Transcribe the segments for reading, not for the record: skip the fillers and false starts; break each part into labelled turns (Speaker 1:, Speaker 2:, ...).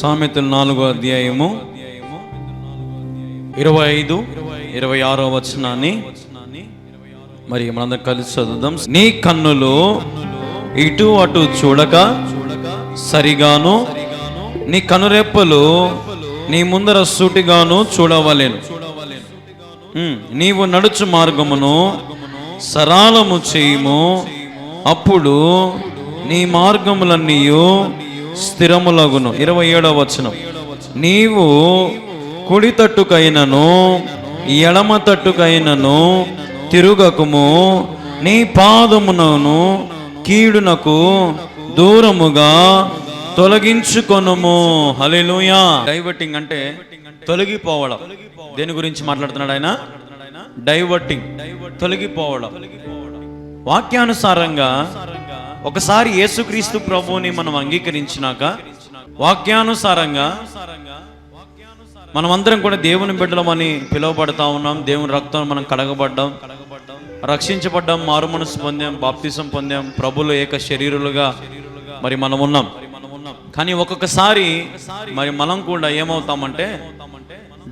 Speaker 1: సామెతలు 4వ అధ్యాయము 25, 26వ వచనాన్ని మరి మనందరం కలిసి చదువుదాం. నీ కన్నులు ఇటు అటు చూడక సరిగాను, నీ కనురెప్పలు నీ ముందర సూటిగాను చూడవలెను. నీవు నడుచు మార్గమును సరళము చేయుము, అప్పుడు నీ మార్గములన్నీయు స్థిరములగును. 27వ వచనం. నీవు కుడి తట్టుకైనను ఎడమ తట్టుకైనను తిరుగకుము, నీ పాదమునను కీడునకు దూరముగా తొలగించుకొనుము. హల్లెలూయా. డైవర్టింగ్ అంటే తొలగిపోవడం. దేని గురించి మాట్లాడుతున్నాడు ఆయన? డైవర్టింగ్, తొలగిపోవడం. వాక్యానుసారంగా ఒకసారి యేసుక్రీస్తు ప్రభువుని మనం అంగీకరించినాక, వాక్యానుసారంగా మనమందరం కూడా దేవుని బిడ్డలమని పిలువబడతా ఉన్నాం. దేవుని రక్తం మనం కడగబడ్డాం, రక్షించబడ్డాం, మారు మనసు పొందాం, బాప్తిసం పొందాం, ప్రభులు ఏక శరీరులుగా మరి మనం ఉన్నాం. కానీ ఒక్కొక్కసారి మరి మనం కూడా ఏమవుతామంటే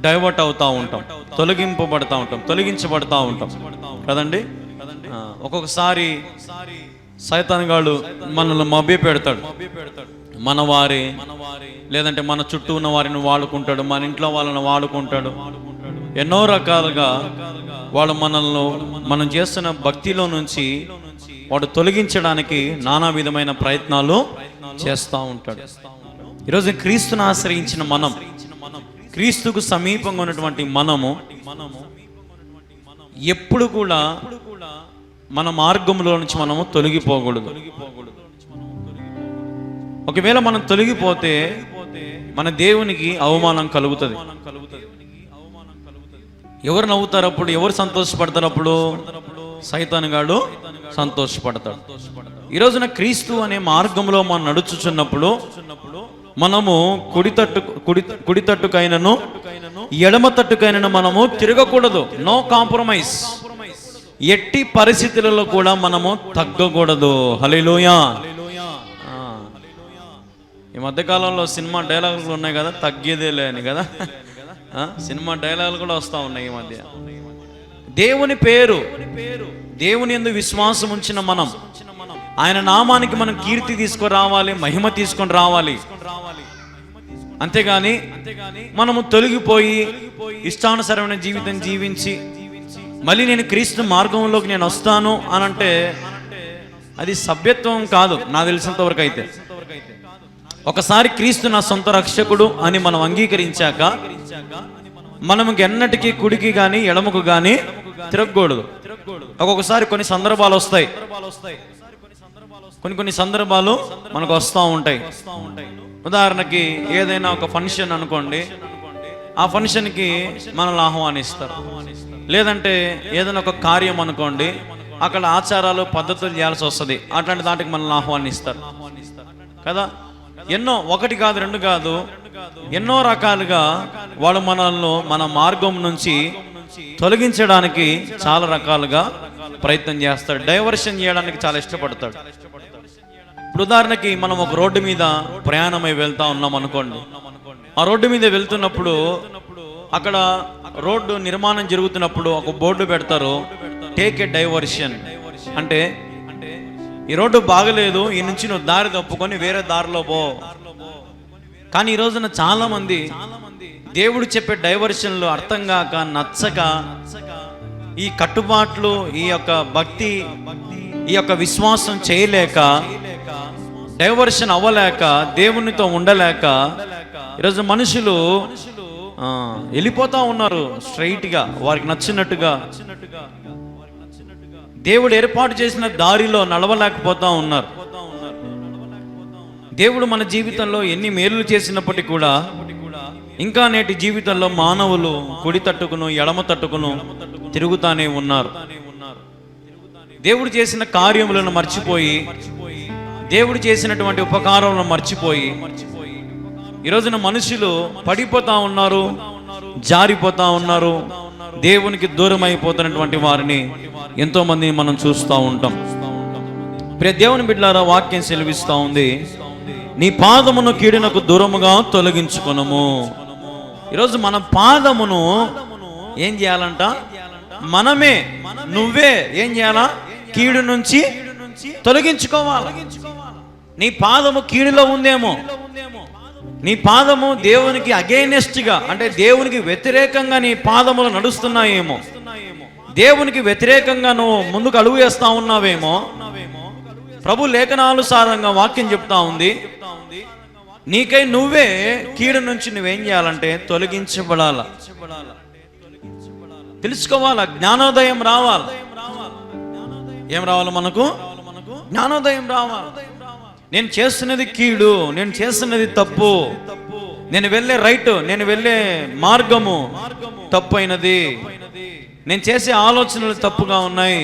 Speaker 1: డైవర్ట్ అవుతూ ఉంటాం, తొలగించబడతా ఉంటాం కదండి. ఒక్కొక్కసారి సైతానుగాడు మనల్ని మభ్య పెడతాడు. మన వారి లేదంటే మన చుట్టూ ఉన్న వారిని వాడుకుంటాడు, మన ఇంట్లో వాళ్ళని వాడుకుంటాడు. ఎన్నో రకాలుగా వాడు మనల్ని మనం చేస్తున్న భక్తిలో నుంచి వాడు తొలగించడానికి నానా విధమైన ప్రయత్నాలు చేస్తూ ఉంటాడు. ఈరోజు క్రీస్తుని ఆశ్రయించిన మనం, క్రీస్తుకు సమీపంగా ఉన్నటువంటి మనము ఎప్పుడు కూడా మన మార్గంలో నుంచి మనము తొలగిపోకూడదు. ఒకవేళ మనం తొలగిపోతే మన దేవునికి అవమానం కలుగుతుంది. ఎవరు నవ్వుతారు అప్పుడు? ఎవరు సంతోషపడతారు అప్పుడు? సైతానుగాడు సంతోషపడతాడు. ఈరోజున క్రీస్తు అనే మార్గంలో మనం నడుచుచున్నప్పుడు మనము కుడి తట్టుకైనను ఎడమ తట్టుకైనను మనము తిరగకూడదు. No compromise. ఎట్టి పరిస్థితులలో కూడా మనము తగ్గకూడదు. హల్లెలూయా. ఈ మధ్యకాలంలో సినిమా డైలాగులు ఉన్నాయి కదా, తగ్గేదేలే అని కదా. సినిమా డైలాగులు కూడా వస్తూ ఉన్నాయి ఈ మధ్య. దేవుని పేరు, దేవుని యందు విశ్వాసం ఉంచిన మనం, ఆయన నామానికి మనం కీర్తి తీసుకొని రావాలి, మహిమ తీసుకొని రావాలి. అంతేగాని మనము తొలగిపోయి ఇష్టానుసరమైన జీవితం జీవించి మళ్ళీ నేను క్రీస్తు మార్గంలోకి నేను వస్తాను అని అంటే అది సభ్యత్వం కాదు నాకు తెలిసినంత వరకు అయితే. ఒకసారి క్రీస్తు నా సొంత రక్షకుడు అని మనం అంగీకరించాక మనకి ఎన్నటికీ కుడికి కానీ ఎడమకు కానీ తిరగకూడదు. ఒక్కొక్కసారి కొన్ని సందర్భాలు వస్తాయి, కొన్ని సందర్భాలు మనకు వస్తూ ఉంటాయి. ఉదాహరణకి ఏదైనా ఒక ఫంక్షన్ అనుకోండి, ఆ ఫంక్షన్కి మనల్ని ఆహ్వానిస్తారు. లేదంటే ఏదైనా ఒక కార్యం అనుకోండి, అక్కడ ఆచారాలు పద్ధతులు చేయాల్సి వస్తుంది, అట్లాంటి దాటికి మనల్ని ఆహ్వానిస్తారు కదా. ఎన్నో, ఒకటి కాదు రెండు కాదు, ఎన్నో రకాలుగా వాడు మనల్ని మన మార్గం నుంచి తొలగించడానికి చాలా రకాలుగా ప్రయత్నం చేస్తాడు. డైవర్షన్ చేయడానికి చాలా ఇష్టపడతాడు. ఇప్పుడు ఉదాహరణకి మనం ఒక రోడ్డు మీద ప్రయాణమై వెళ్తా ఉన్నాం అనుకోండి. ఆ రోడ్డు మీద వెళ్తున్నప్పుడు అక్కడ రోడ్డు నిర్మాణం జరుగుతున్నప్పుడు ఒక బోర్డు పెడతారు, టేక్ ఏ డైవర్షన్. అంటే ఈ రోడ్డు బాగలేదు, ఈ నుంచి నువ్వు దారి తప్పుకొని వేరే దారిలో పో. కానీ ఈ రోజున చాలా మంది దేవుడు చెప్పే డైవర్షన్లు అర్థం కాక, నచ్చక, ఈ కట్టుబాట్లు, ఈ యొక్క భక్తి, ఈ యొక్క విశ్వాసం చేయలేక, డైవర్షన్ అవ్వలేక, దేవునితో ఉండలేక ఈరోజు మనుషులు వెళ్ళిపోతా ఉన్నారు స్ట్రైట్గా, వారికి నచ్చినట్టుగా. దేవుడు ఏర్పాటు చేసిన దారిలో నడవలేకపోతా ఉన్నారు. దేవుడు మన జీవితంలో ఎన్ని మేలు చేసినప్పటికీ కూడా ఇంకా నేటి జీవితంలో మానవులు కుడి తట్టుకును ఎడమ తట్టుకును తిరుగుతానే ఉన్నారు. దేవుడు చేసిన కార్యములను మర్చిపోయి, దేవుడు చేసినటువంటి ఉపకారాలను మర్చిపోయి ఈరోజున మనుషులు పడిపోతా ఉన్నారు, జారిపోతా ఉన్నారు. దేవునికి దూరం అయిపోతున్నటువంటి వారిని ఎంతో మంది మనం చూస్తూ ఉంటాం. ప్రియ దేవుని బిడ్డలారా, వాక్యం సెలవిస్తూ ఉంది, నీ పాదమును కీడునకు దూరముగా తొలగించుకొనుము. ఈరోజు మన పాదమును ఏం చేయాలంట? మనమే, నువ్వే ఏం చేయాలా? కీడు నుంచి తొలగించుకోవాలి. నీ పాదము కీడులో ఉందేమో, నీ పాదము దేవునికి అగైనెస్ట్గా, అంటే దేవునికి వ్యతిరేకంగా నీ పాదములు నడుస్తున్నాయేమో, దేవునికి వ్యతిరేకంగా నువ్వు ముందుకు అడుగు వేస్తా ఉన్నావేమో. ప్రభు లేఖనానుసారంగా వాక్యం చెప్తా ఉంది, నీకై నువ్వే కీడు నుంచి నువ్వేం చేయాలంటే తొలగించబడాల. తెలుసుకోవాలా, జ్ఞానోదయం రావాలి. ఏం రావాలి మనకు? జ్ఞానోదయం రావాలి. నేను చేస్తున్నది కీడు, నేను చేస్తున్నది తప్పు, నేను వెళ్ళే రైట్, నేను వెళ్ళే మార్గము తప్పు అయినది, నేను చేసే ఆలోచనలు తప్పుగా ఉన్నాయి,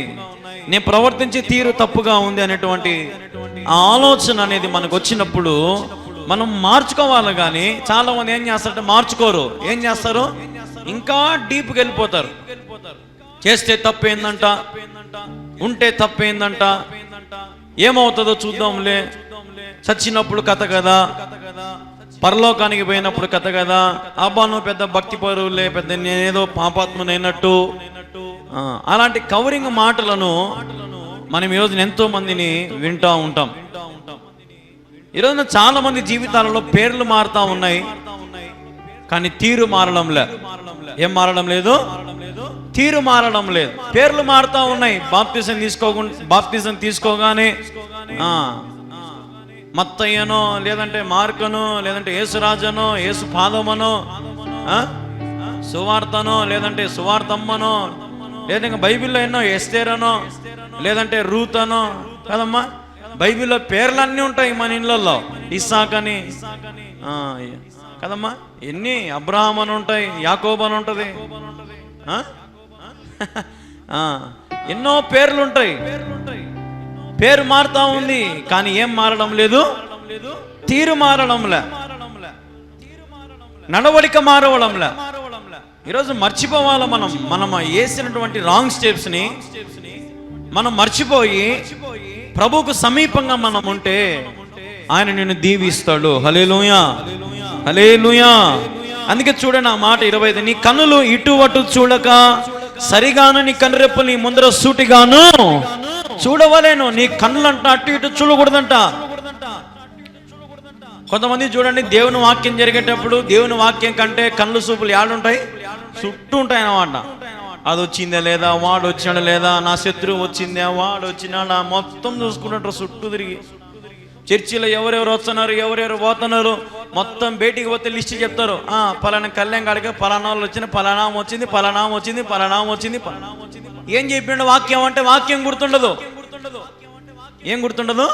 Speaker 1: నేను ప్రవర్తించే తీరు తప్పుగా ఉంది అనేటువంటి ఆ ఆలోచన అనేది మనకు వచ్చినప్పుడు మనం మార్చుకోవాలి. కానీ చాలా మంది ఏం చేస్తారంటే మార్చుకోరు. ఏం చేస్తారు? ఇంకా డీప్కి వెళ్ళిపోతారు. చేస్తే తప్పేందంట, ఉంటే తప్పేందంట, ఏమవుతుందో చూద్దాంలే, చచ్చినప్పుడు కథ కదా, పరలోకానికి పోయినప్పుడు కథ కదా, అబ్బా నువ్వు పెద్ద భక్తి పరువులే, పెద్ద నేనేదో పాపాత్మనైనట్టు, అలాంటి కవరింగ్ మాటలను మనం ఈరోజు ఎంతో మందిని వింటూ ఉంటాం. ఈరోజు చాలా మంది జీవితాలలో పేర్లు మారుతా ఉన్నాయి, కానీ తీరు మారడంలే. ఏం మారడం లేదు? తీరు మారడం లేదు. పేర్లు మారుతా ఉన్నాయి. బాప్తిజం తీసుకోగానే మత్తయ్యనో, లేదంటే మార్కనో, లేదంటే యేసురాజనో, యేసు పాదమనో, సువార్తనో, లేదంటే సువార్తమ్మనో, లేదంటే బైబిల్లో ఎన్నో ఎస్తేరనో, లేదంటే రూతనో కదమ్మా. బైబిల్లో పేర్లన్నీ ఉంటాయి మన ఇళ్ళల్లో. ఇస్సాక్ అని కదమ్మా, ఎన్ని అబ్రహాం అని ఉంటాయి, యాకోబు అని ఉంటుంది, ఎన్నో పేర్లు ఉంటాయి. పేరు మారుతా ఉంది, కానీ ఏం మారడం లేదు? తీరు మారడంలే, నడవడిక మారవడంలే. ఈరోజు మర్చిపోవాలి. మనం వేసినటువంటి రాంగ్ స్టెప్స్ ని మనం మర్చిపోయి ప్రభువుకు సమీపంగా మనం ఉంటే ఆయన నిన్ను దీవిస్తాడు. హల్లెలూయా, హల్లెలూయా. అందుకే చూడండి ఆ మాట 25, నీ కన్నులు ఇటు అటు చూడక సరిగాను, నీ కనురెప్పులు నీ ముందర సూటిగాను చూడవలేను. నీ కన్నులంట అటు ఇటు చూడకూడదంట. కొంతమంది చూడండి, దేవుని వాక్యం జరిగేటప్పుడు దేవుని వాక్యం కంటే కళ్ళు చూపులు ఏడుంటాయి, చుట్టూ ఉంటాయి అన్నమాట. అది వచ్చిందా లేదా, వాడు వచ్చినాడా లేదా, నా శత్రువు వచ్చిందా, వాడు వచ్చినాడా, మొత్తం చూసుకుంటుంటారు చుట్టూ తిరిగి. చర్చిలో ఎవరెవరు వస్తున్నారు, ఎవరెవరు పోతున్నారు, మొత్తం బయటికి పోతే లిస్ట్ చెప్తారు. పలానా కళ్యాణ్ కాడికి పలానా వాళ్ళు వచ్చిన, పలానా వచ్చింది, పలానా వచ్చింది, పలానా వచ్చింది. ఏం చెప్పిండు వాక్యం అంటే వాక్యం గుర్తుండదు. ఏం గుర్తుండదు?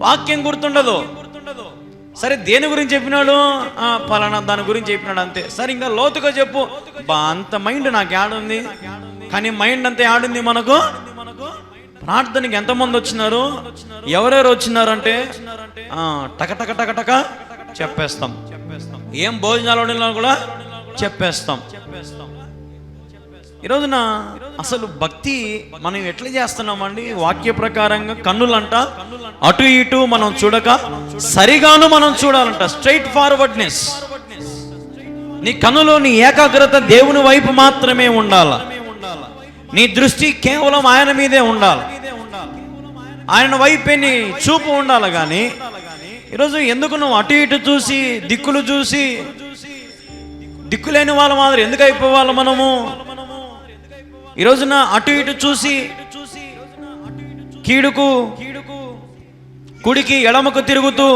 Speaker 1: వాక్యం గుర్తుండదు. సరే దేని గురించి చెప్పినాడు? పలానా దాని గురించి చెప్పినాడు అంతే. సరే ఇంకా లోతుగా చెప్పు. అంత మైండ్ నాకు యాడుంది, కానీ మైండ్ అంతా యాడుంది మనకు. ప్రార్థనకి ఎంతమంది వచ్చినారు, ఎవరెవరు వచ్చినారంటే టక టక టక టక చెప్పేస్తాం. ఏం భోజనాలు వండినా కూడా చెప్పేస్తాం. ఈరోజున అసలు భక్తి మనం ఎట్లా చేస్తున్నామండి? వాక్య ప్రకారంగా కన్నులంట అటు ఇటు మనం చూడక సరిగాను మనం చూడాలంట. Straight forwardness. నీ కన్నులో నీ ఏకాగ్రత దేవుని వైపు మాత్రమే ఉండాల. నీ దృష్టి కేవలం ఆయన మీదే ఉండాలి, ఆయన వైపే నీ చూపు ఉండాలి. కానీ ఈరోజు ఎందుకు నువ్వు అటు ఇటు చూసి దిక్కులు చూసి దిక్కులేని వాళ్ళ మాదిరి ఎందుకు అయిపోవాలి మనము? ఈరోజున అటు ఇటు చూసి కీడుకు కుడికి ఎడమకు తిరుగుతూ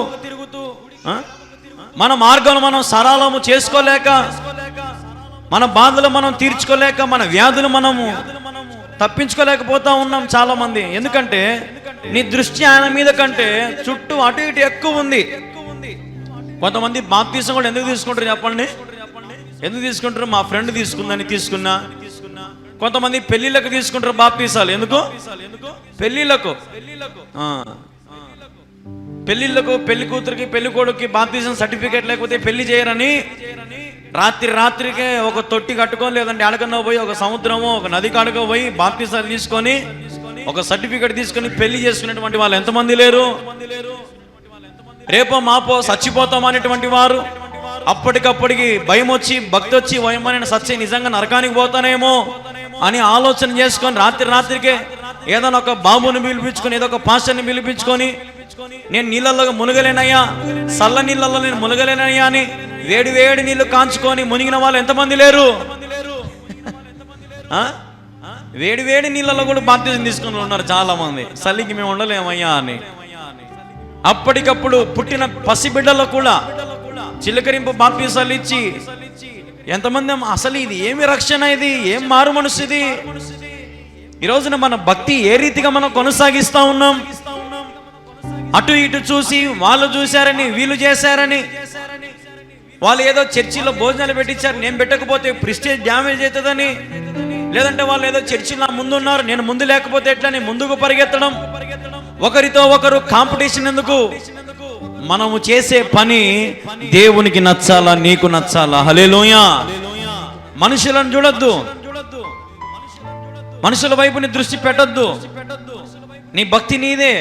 Speaker 1: మన మార్గం మనం సరళము చేసుకోలేక, మన బాధలు మనం తీర్చుకోలేక, మన వ్యాధులు మనము తప్పించుకోలేకపోతా ఉన్నాం చాలా మంది. ఎందుకంటే నీ దృష్టి ఆయన మీద కంటే చుట్టూ అటు ఇటు ఎక్కువ ఉంది. కొంతమంది బాప్తీసం కూడా ఎందుకు తీసుకుంటారు చెప్పండి? ఎందుకు తీసుకుంటారు? మా ఫ్రెండ్ తీసుకుందని తీసుకున్నా. కొంతమంది పెళ్లిళ్ళకు తీసుకుంటారు బాప్తీసాలు. ఎందుకు? పెళ్లిళ్ళకు పెళ్లి కూతురికి పెళ్లి కొడుకుకి బాప్తీసం సర్టిఫికేట్ లేకపోతే పెళ్లి చేయరని రాత్రికే ఒక తొట్టి కట్టుకొని, లేదంటే అడకన్నా పోయి ఒక సముద్రమో ఒక నది కాడుకో పోయి బాప్తీసాలు తీసుకొని ఒక సర్టిఫికేట్ తీసుకొని పెళ్లి చేసుకునేటువంటి వాళ్ళు ఎంతమంది లేరు? రేపో మాపో చచ్చిపోతాం అనేటువంటి వారు, అప్పటికప్పటికి భయం వచ్చి భక్తి వచ్చి వయమని సచ్చి నిజంగా నరకానికి పోతానేమో అని ఆలోచన చేసుకొని రాత్రికే ఏదైనా ఒక బాబుని పిలిపించుకొని ఏదో ఒక పాస్టర్ని పిలిపించుకొని నేను నీళ్ళల్లో మునగలేనయ్యా, చల్ల నీళ్ళల్లో నేను మునగలేనయ్యా అని వేడి నీళ్లు కాంచుకొని మునిగిన వాళ్ళు ఎంతమంది లేరు? వేడి నీళ్ళలో కూడా బాప్తిజం తీసుకుని ఉన్నారు చాలా మంది. చలికి మేము ఉండలేమయ్యా అని. అప్పటికప్పుడు పుట్టిన పసిబిడ్డలో కూడా చిలకరింపు బాప్తిజాలు ఇచ్చి ఎంతమంది అసలు ఇది ఏమి రక్షణ, ఇది ఏం మారు మనసు ఇది? ఈ రోజున మన భక్తి ఏ రీతిగా మనం కొనసాగిస్తా ఉన్నాం? అటు ఇటు చూసి వాళ్ళు చూశారని వీళ్ళు చేశారని, వాళ్ళు ఏదో చర్చిలో భోజనాలు పెట్టించారు నేను పెట్టకపోతే ప్రెస్టేజ్ డ్యామేజ్ అవుతుందని, లేదంటే వాళ్ళు ఏదో చర్చిలో ముందున్నారు నేను ముందు లేకపోతే ఎట్లా నేను ముందుకు పరిగెత్తడం, ఒకరితో ఒకరు కాంపిటీషన్ ఎందుకు? మనము చేసే పని దేవునికి నచ్చాలా, నీకు నచ్చాలా? హల్లెలూయా. మనుషులను చూడొద్దు, మనుషుల వైపు నీ దృష్టి పెట్టొద్దు. నీ భక్తి నీదే,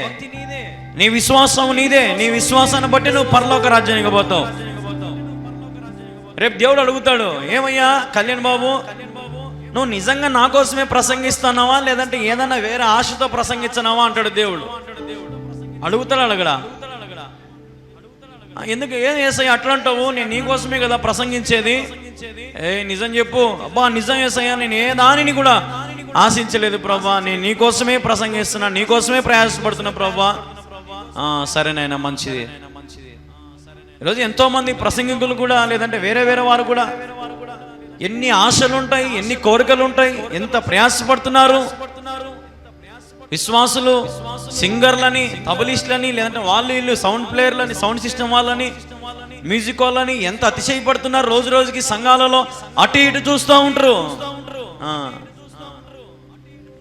Speaker 1: నీ విశ్వాసం నీదే. నీ విశ్వాసాన్ని బట్టి నువ్వు పరలోక రాజ్యానికి పోతావు. రేపు దేవుడు అడుగుతాడు, ఏమయ్యా కళ్యాణ్ బాబు నువ్వు నిజంగా నా కోసమే ప్రసంగిస్తున్నావా లేదంటే ఏదన్నా వేరే ఆశతో ప్రసంగించనావా అంటాడు దేవుడు. అడుగుతాడు, అడగడా? ఎందుకు ఏం యేసయ్య అట్లా అంటావు? నేను నీకోసమే కదా ప్రసంగించేది. నిజం చెప్పు. అబ్బా నిజం యేసయ్య, నేను ఏ దానిని కూడా ఆశించలేదు ప్రభా, నేను నీకోసమే ప్రసంగిస్తున్నా, నీకోసమే ప్రయాసపడుతున్నా ప్రభా. సరేనైనా మంచిది. ఈరోజు ఎంతో మంది ప్రసంగికులు కూడా లేదంటే వేరే వారు కూడా ఎన్ని ఆశలు ఉంటాయి, ఎన్ని కోరికలు ఉంటాయి, ఎంత ప్రయాసపడుతున్నారు. విశ్వాసులు సింగర్లని, తబలిస్టులని, లేదంటే వాళ్ళు వీళ్ళు సౌండ్ ప్లేయర్లని, సౌండ్ సిస్టమ్ వాళ్ళని, మ్యూజిక్ వాళ్ళని ఎంత అతిశయపడుతున్నారు. రోజు రోజుకి సంఘాలలో అటు ఇటు చూస్తూ ఉంటారు.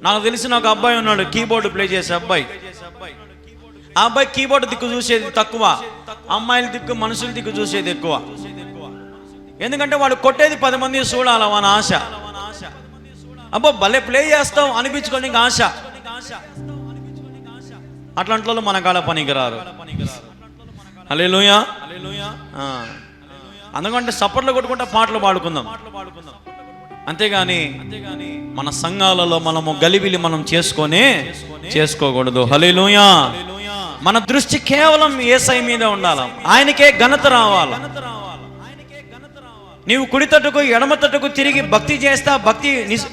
Speaker 1: నాకు తెలిసిన ఒక అబ్బాయి ఉన్నాడు, కీబోర్డు ప్లే చేసే అబ్బాయి. ఆ అబ్బాయి కీబోర్డు దిక్కు చూసేది తక్కువ, అమ్మాయిల దిక్కు మనుషుల దిక్కు చూసేది ఎక్కువ. ఎందుకంటే వాడు కొట్టేది 10 మంది చూడాలి వాని ఆశ. అబ్బో భలే ప్లే చేస్తావు అనిపించుకొని ఆశ. అట్లాంటి మన కాడ పనికిరారు. హల్లెలూయా. అందుకంటే సప్పట్లు కొట్టుకుంటా పాటలు పాడుకుందాం, అంతేగాని మన సంఘాలలో మనము గలిబిలి మనం చేసుకోకూడదు. హల్లెలూయా. మన దృష్టి కేవలం యేసయ్య మీద ఉండాలి, ఆయనకే ఘనత రావాలి. నీవు కుడి తట్టుకు ఎడమ తట్టుకు తిరిగి భక్తి చేస్తా, భక్తి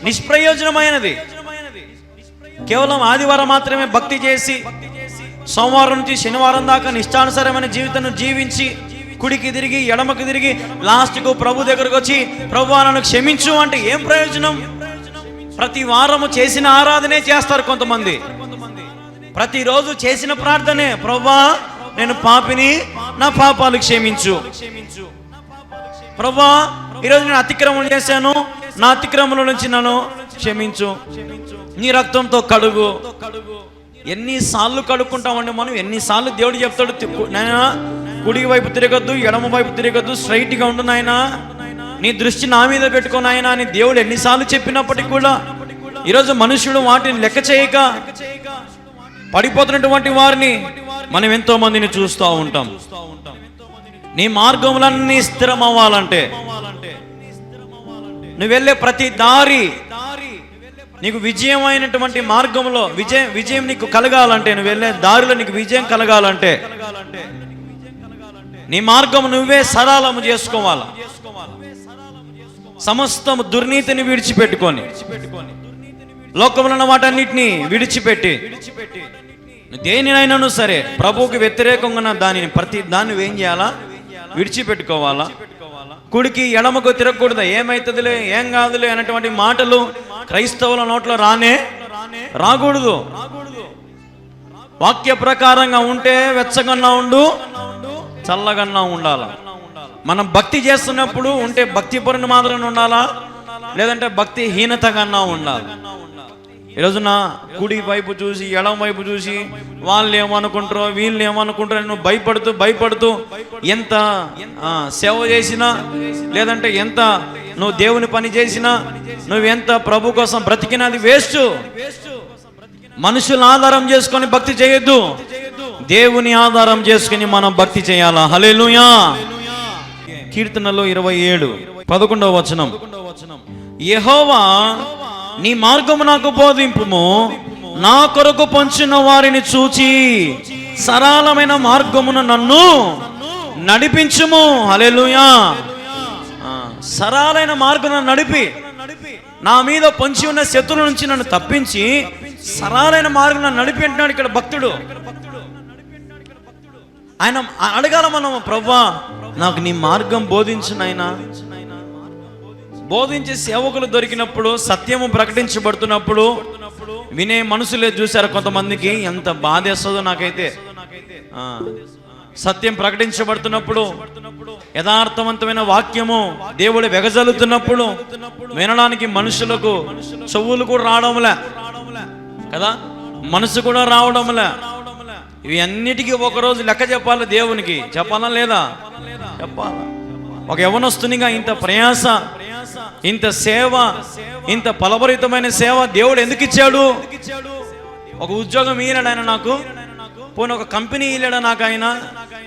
Speaker 1: నిష్ప్రయోజనమైనది. కేవలం ఆదివారం మాత్రమే భక్తి చేసి సోమవారం నుంచి శనివారం దాకా నిష్టానుసారమైన జీవితాన్ని జీవించి కుడికి తిరిగి ఎడమకి తిరిగి లాస్ట్కు ప్రభు దగ్గరకు వచ్చి ప్రభువా నన్ను క్షమించు అంటే ఏం ప్రయోజనం? ప్రతి వారము చేసిన ఆరాధనే చేస్తారు కొంతమంది, ప్రతిరోజు చేసిన ప్రార్థనే ప్రభువా నేను పాపిని, నా పాపాలు క్షమించు. ప్రభువా ఈరోజు నేను అతిక్రమం చేశాను, నా అతిక్రమం నుంచి నన్ను క్షమించు, నీ రక్తంతో కడుగు. ఎన్నిసార్లు కడుక్కుంటామండి మనం? ఎన్నిసార్లు దేవుడు చెప్తాడు, నాయనా కుడి వైపు తిరగద్దు, ఎడమ వైపు తిరగద్దు, స్ట్రైట్గా ఉండు నాయనా, నీ దృష్టి నా మీద పెట్టుకో నాయనా అని దేవుడు ఎన్నిసార్లు చెప్పినప్పటికీ కూడా ఈరోజు మనుషుడు వాటిని లెక్క చేయక పడిపోతున్నటువంటి వారిని మనం ఎంతో మందిని చూస్తూ ఉంటాం. నీ మార్గములన్నీ స్థిరం అవ్వాలంటే, నువ్వు వెళ్ళే ప్రతి దారి నీకు విజయమైనటువంటి మార్గంలో విజయం నీకు కలగాలంటే, నువ్వు వెళ్ళే దారిలో నీకు విజయం కలగాలంటే నీ మార్గం నువ్వే సరళము చేసుకోవాలి. సమస్తము దుర్నీతిని విడిచిపెట్టుకొని, లోకంలో ఉన్న వాటన్నిటిని విడిచిపెట్టి దేనినైనాను సరే ప్రభువుకి వ్యతిరేకంగా ఉన్న ప్రతి దాన్ని ఏం చేయాలా? విడిచిపెట్టుకోవాలా. కుడికి ఎడమకు తిరగకూడదు, ఏమైతుందిలే ఏం కాదులే అనేటువంటి మాటలు క్రైస్తవుల నోట్లో రాకూడదు. వాక్య ప్రకారంగా ఉంటే వెచ్చగన్నా ఉండు, చల్లగన్నా ఉండాల. మనం భక్తి చేస్తున్నప్పుడు ఉంటే భక్తి పరుని మాత్రం ఉండాలా, లేదంటే భక్తి హీనతగా ఉండాలి. ఈరోజున కుడి వైపు చూసి ఎడమ వైపు చూసి వాళ్ళు ఏమనుకుంటారో వీళ్ళు ఏమనుకుంటారో నువ్వు భయపడుతూ ఎంత సేవ చేసినా, లేదంటే ఎంత నువ్వు దేవుని పని చేసినా, నువ్వెంత ప్రభు కోసం బ్రతికినది వేస్ట్. మనుషులను ఆధారం చేసుకొని భక్తి చేయొద్దు, దేవుని ఆధారం చేసుకుని మనం భక్తి చేయాలా. హల్లెలూయా. కీర్తనలో 27:11 వచనం, యెహోవా నీ మార్గము నాకు బోధింపుము, నా కొరకు పొంచిన వారిని చూచి సరళమైన మార్గమున నన్ను నడిపించుము. హల్లెలూయా. సరళమైన మార్గమున నడిపి, నా మీద పొంచి ఉన్న శత్రువుల నుంచి నన్ను తప్పించి సరళమైన మార్గం నడిపి అంటున్నాడు ఇక్కడ భక్తుడు. ఆయన అడగాల మనం, ప్రభువా నాకు నీ మార్గం బోధించు నాయనా. బోధించే సేవకులు దొరికినప్పుడు, సత్యము ప్రకటించబడుతున్నప్పుడు వినే మనుషులే చూశారు కొంతమందికి, ఎంత బాధేస్తుందో నాకైతే. సత్యం ప్రకటించబడుతున్నప్పుడు, యథార్థవంతమైన వాక్యము దేవుడు వెగజల్లుతున్నప్పుడు వినడానికి మనుషులకు చెవులు కూడా రావడంలే కదా, మనసు కూడా రావడంలే. ఇవి అన్నిటికీ ఒకరోజు లెక్క చెప్పాలి, దేవునికి చెప్పాలా లేదా? చెప్పాలి. ఒక యవనస్తునిగా ఇంత ప్రయాస, ఇంత సేవ, ఇంత ఫలభరితమైన సేవ దేవుడు ఎందుకు ఇచ్చాడు? ఒక ఉద్యోగం ఇయ్యలేడు ఆయన నాకు, పోనీ ఒక కంపెనీ ఇయ్యలేడా నాకు ఆయన,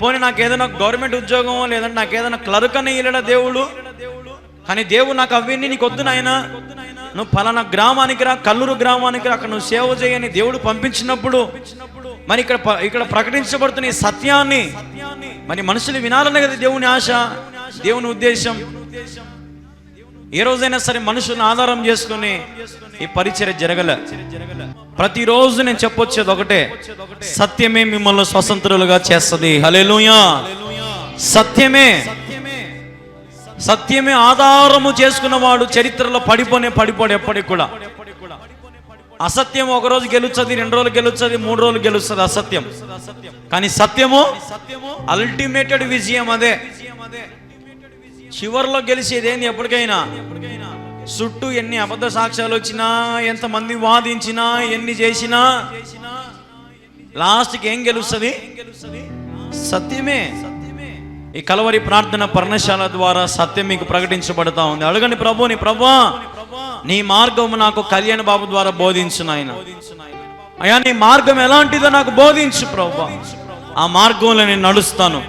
Speaker 1: పోనీ నాకు ఏదైనా గవర్నమెంట్ ఉద్యోగం లేదంటే నాకు ఏదైనా క్లర్క్ అని ఇయ్యలేడా దేవుడు? కానీ దేవుడు నాకు అవన్నీ నీకు వద్దు నాయన, నువ్వు ఫలానా గ్రామానికి రా, కల్లూరు గ్రామానికి రా, అక్కడ నువ్వు సేవ చేయని దేవుడు పంపించినప్పుడు మరి ఇక్కడ ప్రకటించబడుతున్న ఈ సత్యాన్ని మరి మనుషులు వినాలనే కదా దేవుని ఆశ, దేవుని ఉద్దేశం. ఏ రోజైనా సరే మనుషులను ఆధారం చేసుకుని ఈ పరిచర్య జరగలే. ప్రతిరోజు నేను చెప్పొచ్చేది ఒకటే, సత్యమే మిమ్మల్ని స్వతంత్రులుగా చేస్తుంది. హల్లెలూయా. సత్యమే ఆధారము చేసుకున్నవాడు చరిత్రలో పడిపోడు ఎప్పటికి కూడా. అసత్యం ఒక రోజు గెలుస్తుంది, 2 రోజులు గెలుస్తుంది, 3 రోజులు గెలుస్తుంది అసత్యం. కానీ సత్యము అల్టిమేటెడ్ విజయం. అదే చివరిలో గెలిచేది ఏంది? ఎప్పటికైనా చుట్టూ ఎన్ని అబద్ధ సాక్ష్యాలు వచ్చినా, ఎంతమంది వాదించినా, ఎన్ని చేసినా లాస్ట్కి ఏం గెలుస్తుంది? సత్యమే. ఈ కలవరి ప్రార్థన పర్ణశాల ద్వారా సత్యం మీకు ప్రకటించబడతా ఉంది. అడగండి ప్రభుని, ప్రభువా నీ మార్గం నాకు కళ్యాణ్ బాబు ద్వారా బోధించు నాయన. అయ్యా నీ మార్గం ఎలాంటిదో నాకు బోధించు ప్రభువా, ఆ మార్గంలో నేను నడుస్తాను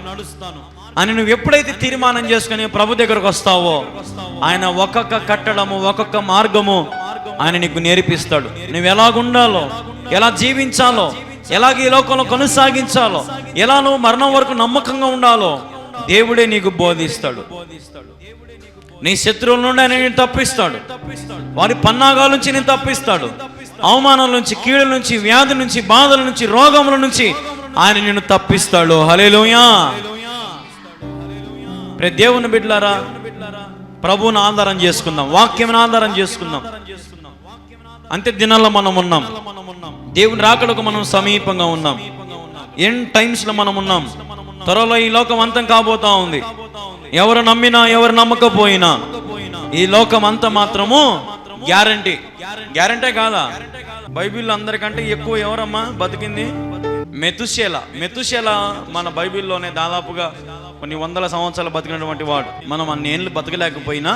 Speaker 1: అని నువ్వు ఎప్పుడైతే తీర్మానం చేసుకుని ప్రభు దగ్గరకు వస్తావో, ఆయన ఒక్కొక్క కట్టడము, ఒక్కొక్క మార్గము ఆయన నీకు నేర్పిస్తాడు. నువ్వు ఎలాగుండాలో, ఎలా జీవించాలో, ఎలాగ ఈ లోకంలో కొనసాగించాలో, ఎలా నువ్వు మరణం వరకు నమ్మకంగా ఉండాలో దేవుడే నీకు బోధిస్తాడు. నీ శత్రువుల నుండి ఆయన నేను తప్పిస్తాడు, వారి పన్నాగాల నుంచి నేను తప్పిస్తాడు, అవమానాల నుంచి, కీడుల నుంచి, వ్యాధి నుంచి, బాధల నుంచి, రోగముల నుంచి ఆయన నిన్ను తప్పిస్తాడు. హల్లెలూయా. దేవుని బిడ్డలారా, ప్రభువుని ఆధారం చేసుకుందాం, వాక్యం ఆధారం చేసుకుందాం. అంతే దినాల్లో మనం ఉన్నాం, దేవుని రాకడకు మనం సమీపంగా ఉన్నాం, ఎండ్ టైమ్స్ లో మనం ఉన్నాం. త్వరలో ఈ లోకం అంతం కాబోతా ఉంది. ఎవరు నమ్మినా ఎవరు నమ్మకపోయినా ఈ లోకం అంతా మాత్రము గ్యారంటీ కాదా? బైబిల్లో అందరికంటే ఎక్కువ ఎవరమ్మా బతికింది? మెతుషేల మన బైబిల్లోనే దాదాపుగా కొన్ని 100 సంవత్సరాలు బతికినటువంటి వాడు. మనం అన్ని ఏళ్ళు బతకలేకపోయినా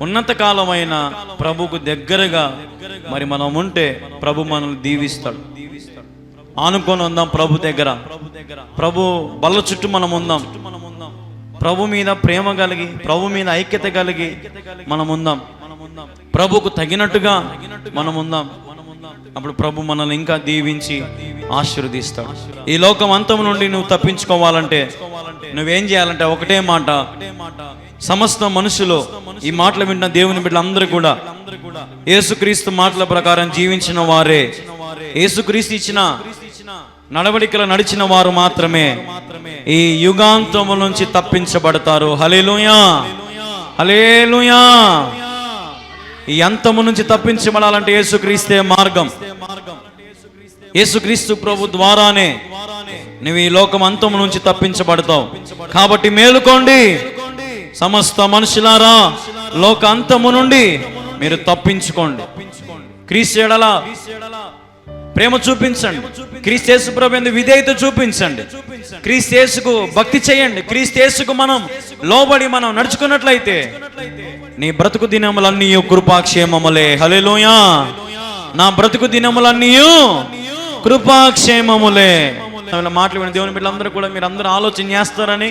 Speaker 1: ఉన్నత కాలమైన ప్రభుకు దగ్గరగా మరి మనం ఉంటే ప్రభు మనల్ని దీవిస్తాడు. ఆనుకొని ఉందాం ప్రభు దగ్గర, ప్రభు బల్ల చుట్టూ మనం ఉందాం, ప్రభు మీద ప్రేమ కలిగి, ప్రభు మీద ఐక్యత కలిగి మనం ఉందాం, ప్రభుకు తగినట్టుగా మనం ఉందాం. అప్పుడు ప్రభు మనల్ని ఇంకా దీవించి ఆశీర్వదిస్తాడు. ఈ లోకం అంతం నుండి నువ్వు తప్పించుకోవాలంటే నువ్వేం చేయాలంటే ఒకటే మాట, సమస్త మనుషులు ఈ మాటలు విన్న దేవుని బిడ్డలందరూ కూడా యేసుక్రీస్తు మాటల ప్రకారం జీవించిన వారే, యేసుక్రీస్తు ఇచ్చిన నడవడికలు నడిచిన వారు మాత్రమే ఈ యుగాంతము నుంచి తప్పించబడతారు. హల్లెలూయా, హల్లెలూయా. ఈ అంతము నుంచి తప్పించబడాలంటే యేసుక్రీస్తే మార్గం. యేసుక్రీస్తు ప్రభు ద్వారానే నువ్వు ఈ లోకం అంతము నుంచి తప్పించబడతావు. కాబట్టి మేలుకోండి సమస్త మనుషులారా, లోక అంతము నుండి మీరు తప్పించుకోండి. క్రీస్తు ఎడల ప్రేమ చూపించండి, క్రీస్తు యేసు ప్రభు యందు విధేయత చూపించండి, క్రీస్తు యేసుకు భక్తి చేయండి. క్రీస్తు యేసుకు మనం లోబడి మనం నడుచుకున్నట్లయితే నీ బ్రతుకు దినములన్నీ కృపాక్షేమములే. హల్లెలూయా. నా బ్రతుకు దినములన్నీ కృపాక్షేమములే. మాటలు విని దేవుని బిడ్డలందరూ కూడా మీరు అందరూ ఆలోచన చేస్తారని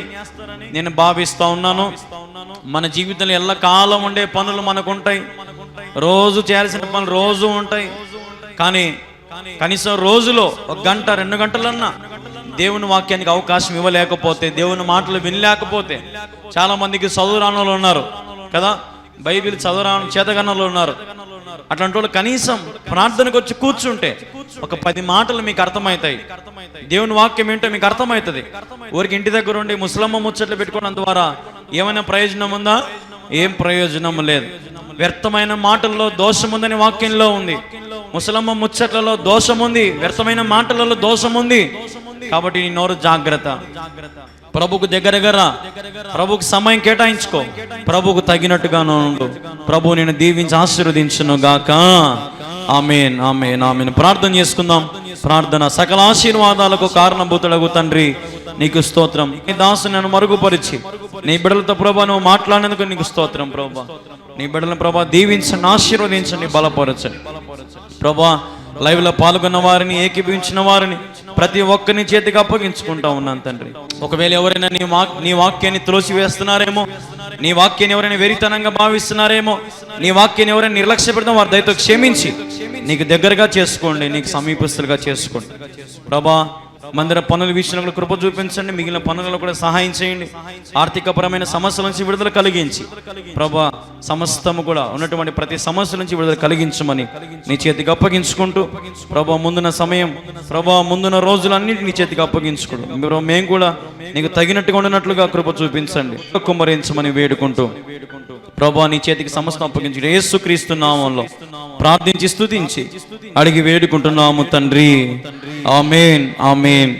Speaker 1: నేను భావిస్తా ఉన్నాను. మన జీవితంలో ఎల్లకాలం ఉండే పనులు మనకు ఉంటాయి, రోజు చేయాల్సిన పనులు రోజు ఉంటాయి. కానీ కనీసం రోజులో 1 గంట 2 గంటలన్నా దేవుని వాక్యానికి అవకాశం ఇవ్వలేకపోతే, దేవుని మాటలు వినలేకపోతే, చాలా మందికి చదువురానులు ఉన్నారు కదా, బైబిల్ చదువురాను చేతగన్నలు ఉన్నారు. అట్లాంటి వాళ్ళు కనీసం ప్రార్థనకు వచ్చి కూర్చుంటే ఒక 10 మాటలు మీకు అర్థమవుతాయి, దేవుని వాక్యం ఏంటో మీకు అర్థమవుతుంది. ఊరికి ఇంటి దగ్గర ఉండి ముసలమ్మ ముచ్చట్లు పెట్టుకోవడం ద్వారా ఏమైనా ప్రయోజనం ఉందా? ఏం ప్రయోజనం లేదు. వ్యర్థమైన మాటల్లో దోషం ఉందని వాక్యంలో ఉంది. ముసలమ్మ ముచ్చట్లలో దోషం ఉంది, వ్యర్థమైన మాటలలో దోషం ఉంది. కాబట్టి నీ నోరు జాగ్రత్త. ప్రభుకు దగ్గరగా, ప్రభుకు సమయం కేటాయించుకో, ప్రభుకు తగినట్టుగా ఉండు. ప్రభు నేను దీవించి ఆశీర్వదించును గాక. ఆమేన్, ఆమేన్, ఆమేన్. ప్రార్థన చేసుకుందాం. ప్రార్థన. సకల ఆశీర్వాదాలకు కారణభూతుడగు తండ్రి నీకు స్తోత్రం. నీ దాసుని నన్ను మరుగుపరిచి నీ బిడ్డలతో ప్రభా నువ్వు మాట్లాడినందుకు నీకు స్తోత్రం. ప్రభా నీ బిడ్డలను ప్రభా దీవించండి, ఆశీర్వదించండి, బలపరచండి. ప్రభా లైవ్ లో పాల్గొన్న వారిని, ఏకీభవించిన వారిని ప్రతి ఒక్కరిని చేతికి అప్పగించుకుంటా ఉన్నాను తండ్రి. ఒకవేళ ఎవరైనా నీ వాక్యాన్ని త్రోసివేస్తున్నారేమో, నీ వాక్యాన్ని ఎవరైనా వెరితనంగా భావిస్తున్నారేమో, నీ వాక్యాన్ని ఎవరైనా నిర్లక్ష్య పెడతాం, వారి దయతో క్షమించి నీకు దగ్గరగా చేసుకోండి, నీకు సమీపస్తులుగా చేసుకోండి. ప్రభా మందిర పనుల విషయంలో కృప చూపించండి, మిగిలిన పనులలో కూడా సహాయం చేయండి. ఆర్థికపరమైన సమస్యల నుంచి విడుదల కలిగించి ప్రభా సమస్తము కూడా ఉన్నటువంటి ప్రతి సమస్య నుంచి విడుదల కలిగించమని నీ చేతికి అప్పగించుకుంటూ ప్రభా ముందున్న సమయం, ప్రభా ముందున్న రోజులన్నిటి నీ చేతికి అప్పగించుకుంటూ మేము కూడా నీకు తగినట్టుగా ఉండినట్లుగా కృప చూపించండి, కుమ్మరించమని వేడుకుంటూ ప్రభా నీ చేతికి సమస్తం అప్పగించి యేసుక్రీస్తు నామములో ప్రార్థించి స్తుతించి అడిగి వేడుకుంటున్నాము తండ్రి. ఆమేన్, ఆమేన్.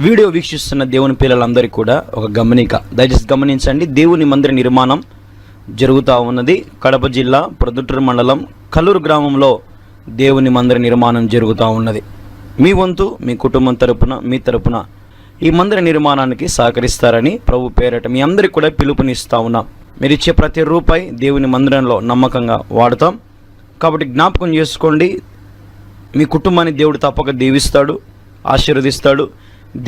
Speaker 2: వీడియో వీక్షిస్తున్న దేవుని పిల్లలందరికీ కూడా ఒక గమనిక, దయచేసి గమనించండి. దేవుని మందిర నిర్మాణం జరుగుతూ ఉన్నది. కడప జిల్లా ప్రొద్దుటూరు మండలం కల్లూరు గ్రామంలో దేవుని మందిర నిర్మాణం జరుగుతూ ఉన్నది. మీ వంతు మీ కుటుంబం తరపున, మీ తరపున ఈ మందిర నిర్మాణానికి సహకరిస్తారని ప్రభు పేరట మీ అందరికీ కూడా పిలుపునిస్తూ ఉన్నాం. మీరు ఇచ్చే ప్రతి రూపాయి దేవుని మందిరంలో నమ్మకంగా వాడతాం. కాబట్టి జ్ఞాపకం చేసుకోండి, మీ కుటుంబాన్ని దేవుడు తప్పక దీవిస్తాడు, ఆశీర్వదిస్తాడు.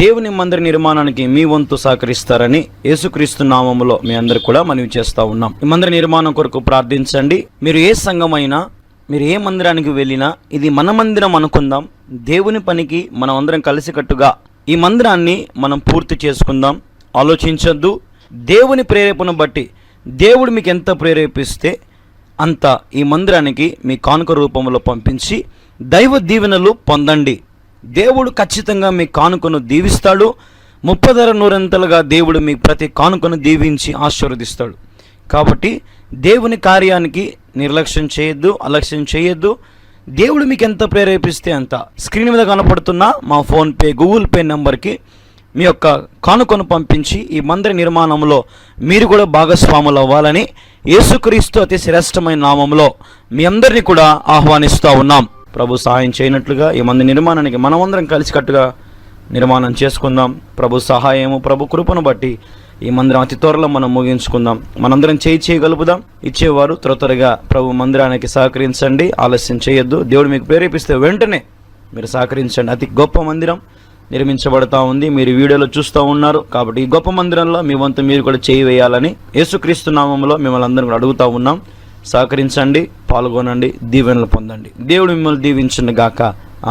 Speaker 2: దేవుని మందిర నిర్మాణానికి మీ వంతు సహకరిస్తారని యేసుక్రీస్తు నామములో మీ అందరు కూడా మనవి చేస్తూ ఉన్నాం. ఈ మందిర నిర్మాణం కొరకు ప్రార్థించండి. మీరు ఏ సంఘమైనా, మీరు ఏ మందిరానికి వెళ్ళినా ఇది మన మందిరం అనుకుందాం. దేవుని పనికి మనం అందరం కలిసికట్టుగా ఈ మందిరాన్ని మనం పూర్తి చేసుకుందాం. ఆలోచించొద్దు. దేవుని ప్రేరేపణ బట్టి దేవుడు మీకు ఎంత ప్రేరేపిస్తే అంత ఈ మందిరానికి మీ కానుక రూపంలో పంపించి దైవ దీవెనలు పొందండి. దేవుడు ఖచ్చితంగా మీ కానుకను దీవిస్తాడు. 30 దేవుడు మీ ప్రతి కానుకను దీవించి ఆశీర్వదిస్తాడు. కాబట్టి దేవుని కార్యానికి నిర్లక్ష్యం చేయొద్దు, అలక్ష్యం చేయొద్దు. దేవుడు మీకు ఎంత ప్రేరేపిస్తే అంత స్క్రీన్ మీద కనపడుతున్న మా ఫోన్పే, గూగుల్ పే నెంబర్కి మీ యొక్క కానుకను పంపించి ఈ మందిర నిర్మాణంలో మీరు కూడా భాగస్వాములు అవ్వాలని యేసుక్రీస్తు అతి శ్రేష్టమైన నామంలో మీ అందరినీ కూడా ఆహ్వానిస్తూ ఉన్నాం. ప్రభు సహాయం చేయనట్లుగా ఈ మందిర నిర్మాణానికి మనమందరం కలిసికట్టుగా నిర్మాణం చేసుకుందాం. ప్రభు సహాయము, ప్రభు కృపను బట్టి ఈ మందిరం అతి త్వరలో మనం ముగించుకుందాం. మనందరం చేయగలుపుదాం. ఇచ్చేవారు త్వరగా ప్రభు మందిరానికి సహకరించండి, ఆలస్యం చేయొద్దు. దేవుడు మీకు ప్రేరేపిస్తే వెంటనే మీరు సహకరించండి. అతి గొప్ప మందిరం నిర్మించబడతా ఉంది, మీరు వీడియోలో చూస్తూ ఉన్నారు. కాబట్టి ఈ గొప్ప మందిరంలో మీ వంతు మీరు కూడా చేయి వేయాలని యేసుక్రీస్తు నామంలో మిమ్మల్ని అందరం అడుగుతూ ఉన్నాం. సహకరించండి, పాల్గొనండి, దీవెనలు పొందండి. దేవుడు మిమ్మల్ని దీవించును గాక.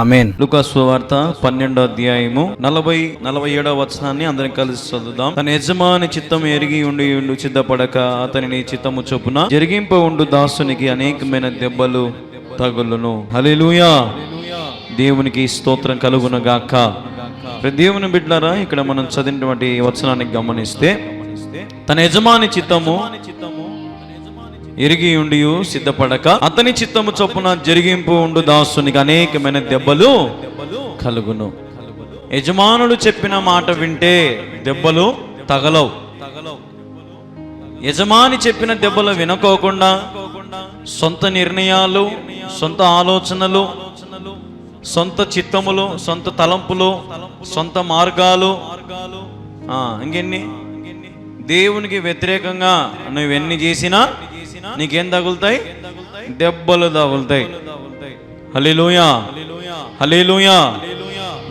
Speaker 2: ఆమేన్.
Speaker 1: లూకాసు సువార్త 12వ అధ్యాయము 40-47వ వచనాన్ని అందరం కలిసి చదువుదాం. తన యజమాని చిత్తం ఎరిగి ఉండి సిద్ధపడక అతని చిత్తము చొప్పున జరిగింప ఉండు దాసునికి అనేకమైన దెబ్బలు తగులును. హల్లెలూయా. దేవునికి స్తోత్రం కలుగును గాక. దేవుని బిడ్డలారా, ఇక్కడ మనం చదివినటువంటి వచనాన్ని గమనిస్తే తన యజమాని చిత్తము ఎరిగి ఉండి సిద్ధపడక అతని చిత్తము చొప్పున జరిగింపు ఉండు దాసునికి అనేకమైన దెబ్బలు కలుగును. యజమానుడు చెప్పిన మాట వింటే దెబ్బలు తగలవు. యజమాని చెప్పిన దెబ్బలు వినుకోకుండా సొంత నిర్ణయాలు, సొంత ఆలోచనలు, సొంత చిత్తములు, సొంత తలంపులు, సొంత మార్గాలు, ఇంకెన్ని దేవునికి వ్యతిరేకంగా నువ్వెన్ని చేసినా నీకేం తగులుతాయి? దెబ్బలు తగులుతాయి. హల్లెలూయా, హల్లెలూయా.